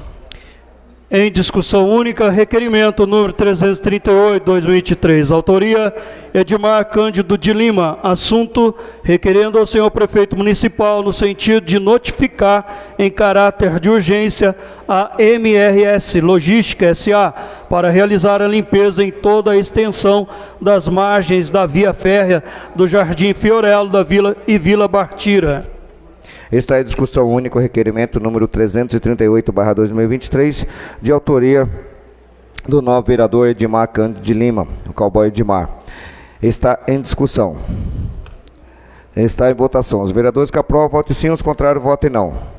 Em discussão única, requerimento número 338/2023. Autoria Edmar Cândido de Lima. Assunto: requerendo ao senhor prefeito municipal no sentido de notificar em caráter de urgência a MRS Logística S.A. para realizar a limpeza em toda a extensão das margens da via férrea do Jardim Fiorello da Vila e Vila Bartira. Está em discussão única o requerimento número 338/2023, de autoria do novo vereador Edmar Cândido de Lima, o cowboy Edmar. Está em discussão. Está em votação. Os vereadores que aprovam, votem sim, os contrários, votem não.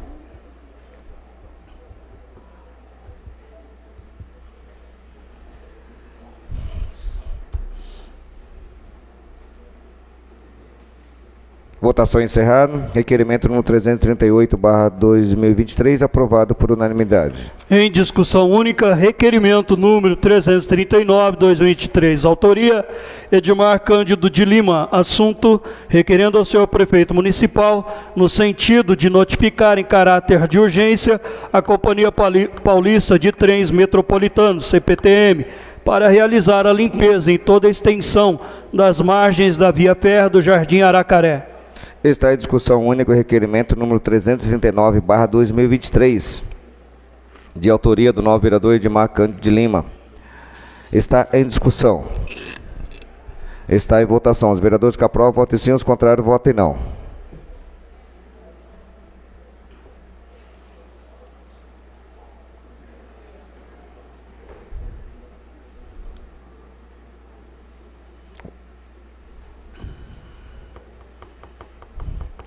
Votação encerrada. Requerimento número 338/2023, aprovado por unanimidade. Em discussão única, requerimento número 339/2023. Autoria, Edmar Cândido de Lima. Assunto, requerendo ao senhor prefeito municipal, no sentido de notificar em caráter de urgência a Companhia Paulista de Trens Metropolitanos, CPTM, para realizar a limpeza em toda a extensão das margens da via férrea do Jardim Aracaré. Está em discussão única o requerimento número 339/2023, de autoria do novo vereador Edmar Cândido de Lima. Está em discussão. Está em votação. Os vereadores que aprovam, votem sim, os contrários, votem não.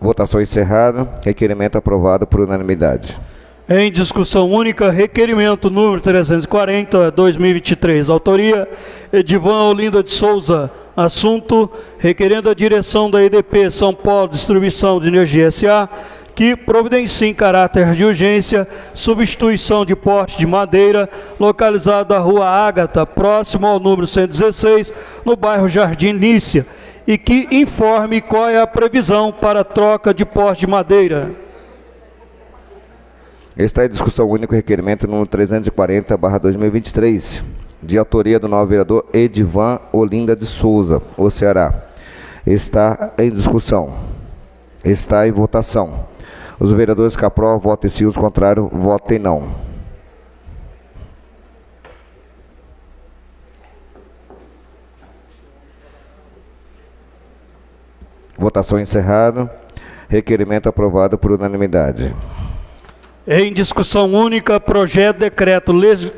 Votação encerrada. Requerimento aprovado por unanimidade. Em discussão única, requerimento número 340/2023. Autoria, Edivan Olinda de Souza. Assunto, requerendo a direção da EDP São Paulo Distribuição de Energia S.A. que providencie em caráter de urgência substituição de poste de madeira localizado na Rua Ágata, próximo ao número 116, no bairro Jardim Nícia, e que informe qual é a previsão para a troca de poste de madeira. Está em discussão única o requerimento número 340/2023, de autoria do novo vereador Edivan Olinda de Souza, o Ceará. Está em discussão. Está em votação. Os vereadores que aprovam, votem sim, os contrários, votem não. Votação encerrada. Requerimento aprovado por unanimidade. Em discussão única, projeto de decreto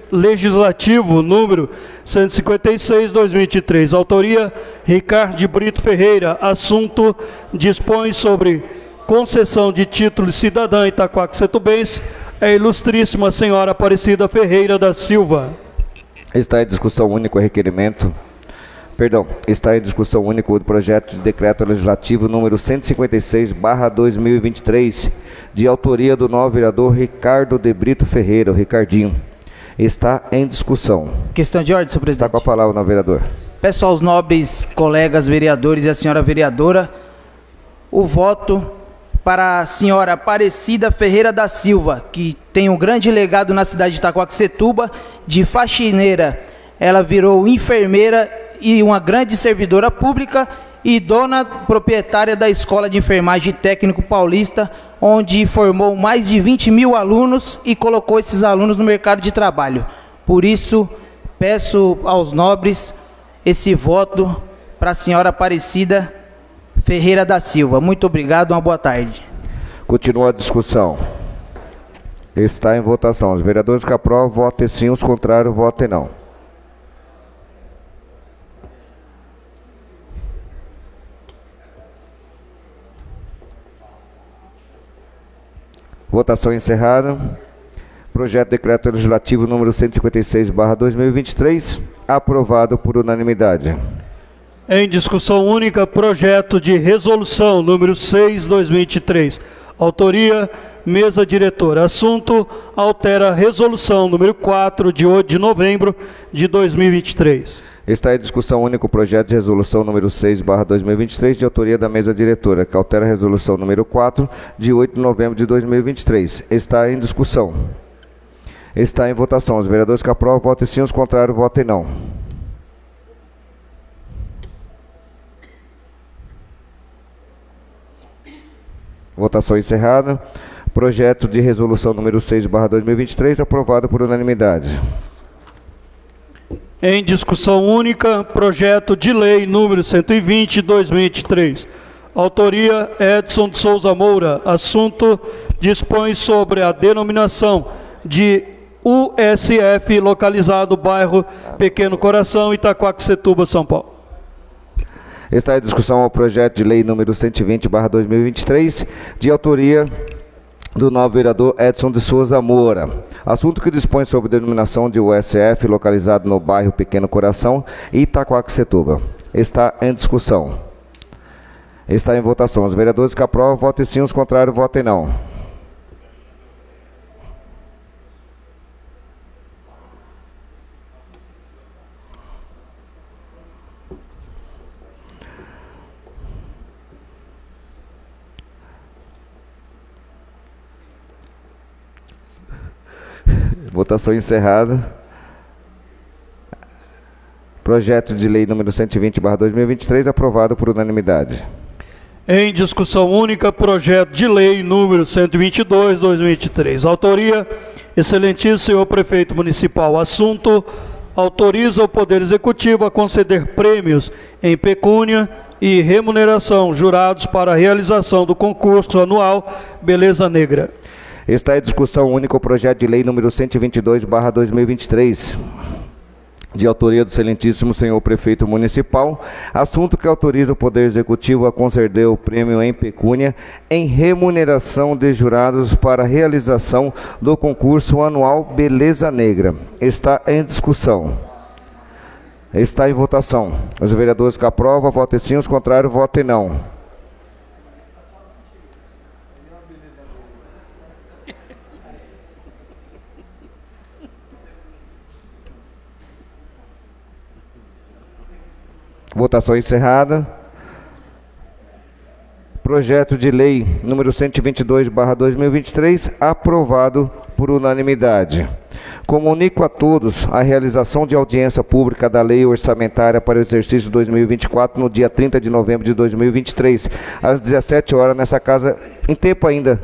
legislativo número 156/2023. Autoria, Ricardo de Brito Ferreira. Assunto, dispõe sobre concessão de título de cidadã itaquaquecetubense a ilustríssima senhora Aparecida Ferreira da Silva. Está em discussão única o requerimento. Está em discussão única o projeto de decreto legislativo número 156/2023, de autoria do novo vereador Ricardo de Brito Ferreira, o Ricardinho. Está em discussão. Questão de ordem, senhor presidente. Está com a palavra, novo vereador. Peço aos nobres colegas vereadores e a senhora vereadora o voto para a senhora Aparecida Ferreira da Silva, que tem um grande legado na cidade de Itaquaquecetuba. De faxineira, ela virou enfermeira e uma grande servidora pública e dona proprietária da Escola de Enfermagem Técnico Paulista, onde formou mais de 20 mil alunos e colocou esses alunos no mercado de trabalho. Por isso, peço aos nobres esse voto para a senhora Aparecida Ferreira da Silva. Muito obrigado, uma boa tarde. Continua a discussão. Está em votação. Os vereadores que aprovam, votem sim, os contrários, votem não. Votação encerrada. Projeto de decreto legislativo número 156/2023, aprovado por unanimidade. Em discussão única, projeto de resolução número 6/2023. Autoria, mesa diretora. Assunto, altera a resolução número 4, de 8 de novembro de 2023. Está em discussão única o projeto de resolução número 6/2023, de autoria da mesa diretora, que altera a resolução número 4, de 8 de novembro de 2023. Está em discussão. Está em votação. Os vereadores que aprovam, votem sim, os contrários, votem não. Votação encerrada. Projeto de resolução número 6/2023, aprovado por unanimidade. Em discussão única, projeto de lei número 120/2023. Autoria, Edson de Souza Moura. Assunto, dispõe sobre a denominação de USF, localizado no bairro Pequeno Coração, Itaquaquecetuba, São Paulo. Está em discussão o projeto de lei número 120/2023, de autoria do novo vereador Edson de Souza Moura. Assunto que dispõe sobre a denominação de USF, localizado no bairro Pequeno Coração, Itaquaquecetuba. Está em discussão. Está em votação. Os vereadores que aprovam, votem sim. Os contrários, votem não. Votação encerrada. Projeto de lei número 120/2023, aprovado por unanimidade. Em discussão única, projeto de lei número 122/2023. Autoria, excelentíssimo senhor prefeito municipal. Assunto, autoriza o Poder Executivo a conceder prêmios em pecúnia e remuneração jurados para a realização do concurso anual Beleza Negra. Está em discussão única o projeto de lei número 122/2023, de autoria do excelentíssimo senhor prefeito municipal, assunto que autoriza o Poder Executivo a conceder o prêmio em pecúnia em remuneração de jurados para a realização do concurso anual Beleza Negra. Está em discussão. Está em votação. Os vereadores que aprovam, votem sim. Os contrários, votem não. Votação encerrada. Projeto de lei número 122/2023, aprovado por unanimidade. Comunico a todos a realização de audiência pública da lei orçamentária para o exercício 2024 no dia 30 de novembro de 2023, às 17 horas, nessa casa, em tempo ainda.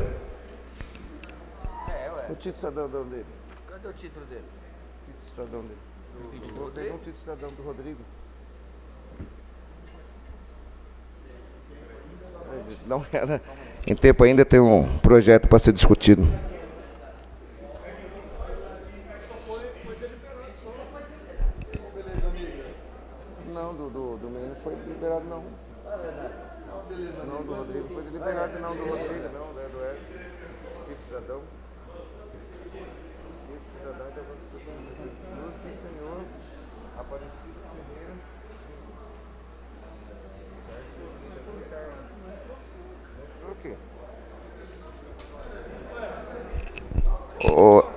O título cidadão dele. Cadê o título dele? O título cidadão dele. Vou pegar o título cidadão do Rodrigo. Não era. Em tempo ainda tem um projeto para ser discutido. Não, do menino foi deliberado não. Não, do Rodrigo foi deliberado, não, do Rodrigo, não, do Edson. Que cidadão? Que cidadão é da Nossa Senhor, Aparecido Ferreira.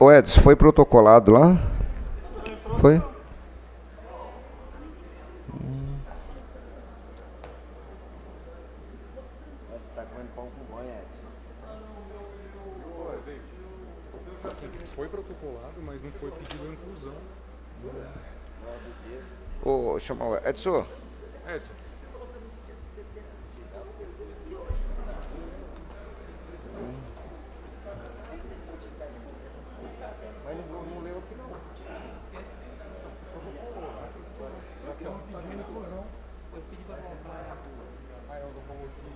Ô Edson, foi protocolado lá? Foi? Você tá comendo pão com banho, Edson? Assim, foi protocolado, mas não foi pedido a inclusão. Ô, chama o Edson. Edson. Mas não leu aqui não. Aqui, ó, tá aqui na inclusão. Eu pedi pra colocar. A Elza falou que não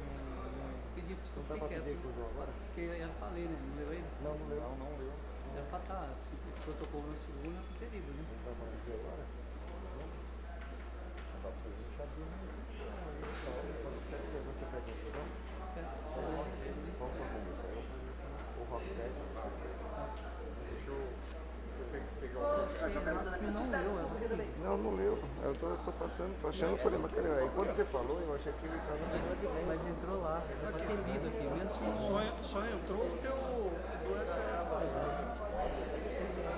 pedi pra você. Não dá pra pedir inclusão agora? Porque eu falei, né? Não leu ainda? Não leu. Não leu. Já pra estar, se o protocolo na segunda, é querido, né? Não dá pra pedir agora? Não dá pra pedir, já deu uma exceção aí. Você pede inclusão? Peço. Vamos pra comigo. O Rock pede. Deixa eu pegar o... Não leu. Eu tô passando, tô achando, eu falei, mas cadê? Aí quando você falou, eu achei que ele estava na semana que vem. Mas entrou lá, já tá atendido aqui, mesmo. Só entrou o teu do SE.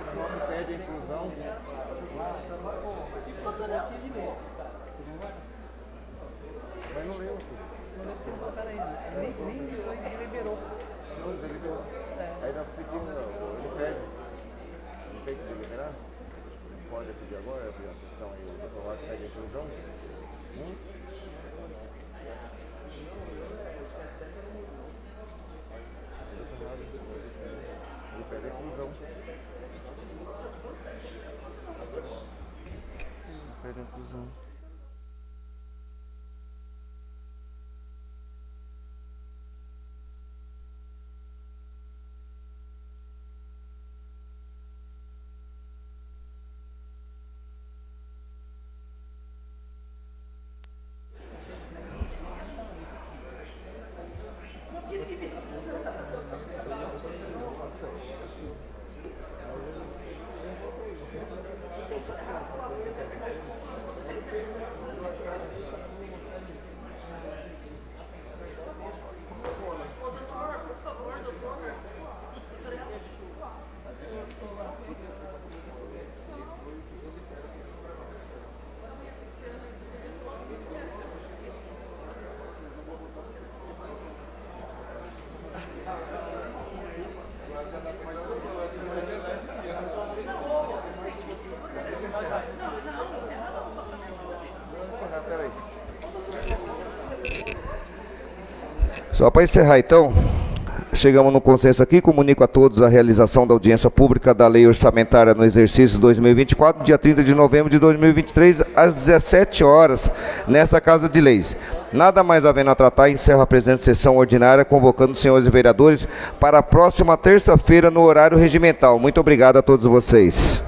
O Rock pede a inclusão. Mas não leu aqui. Peraí, nem liberou. Não, ele liberou. Aí nós pedimos, ele pede. Não tem que liberar? Pode pedir agora, a sessão aí, o Dr. Rock pede a inclusão? Ele pede a inclusão. Pede a inclusão. Só para encerrar, então, chegamos no consenso aqui, comunico a todos a realização da audiência pública da Lei Orçamentária no exercício 2024, dia 30 de novembro de 2023, às 17 horas, nessa Casa de Leis. Nada mais havendo a tratar, encerro a presente sessão ordinária, convocando os senhores vereadores para a próxima terça-feira no horário regimental. Muito obrigado a todos vocês.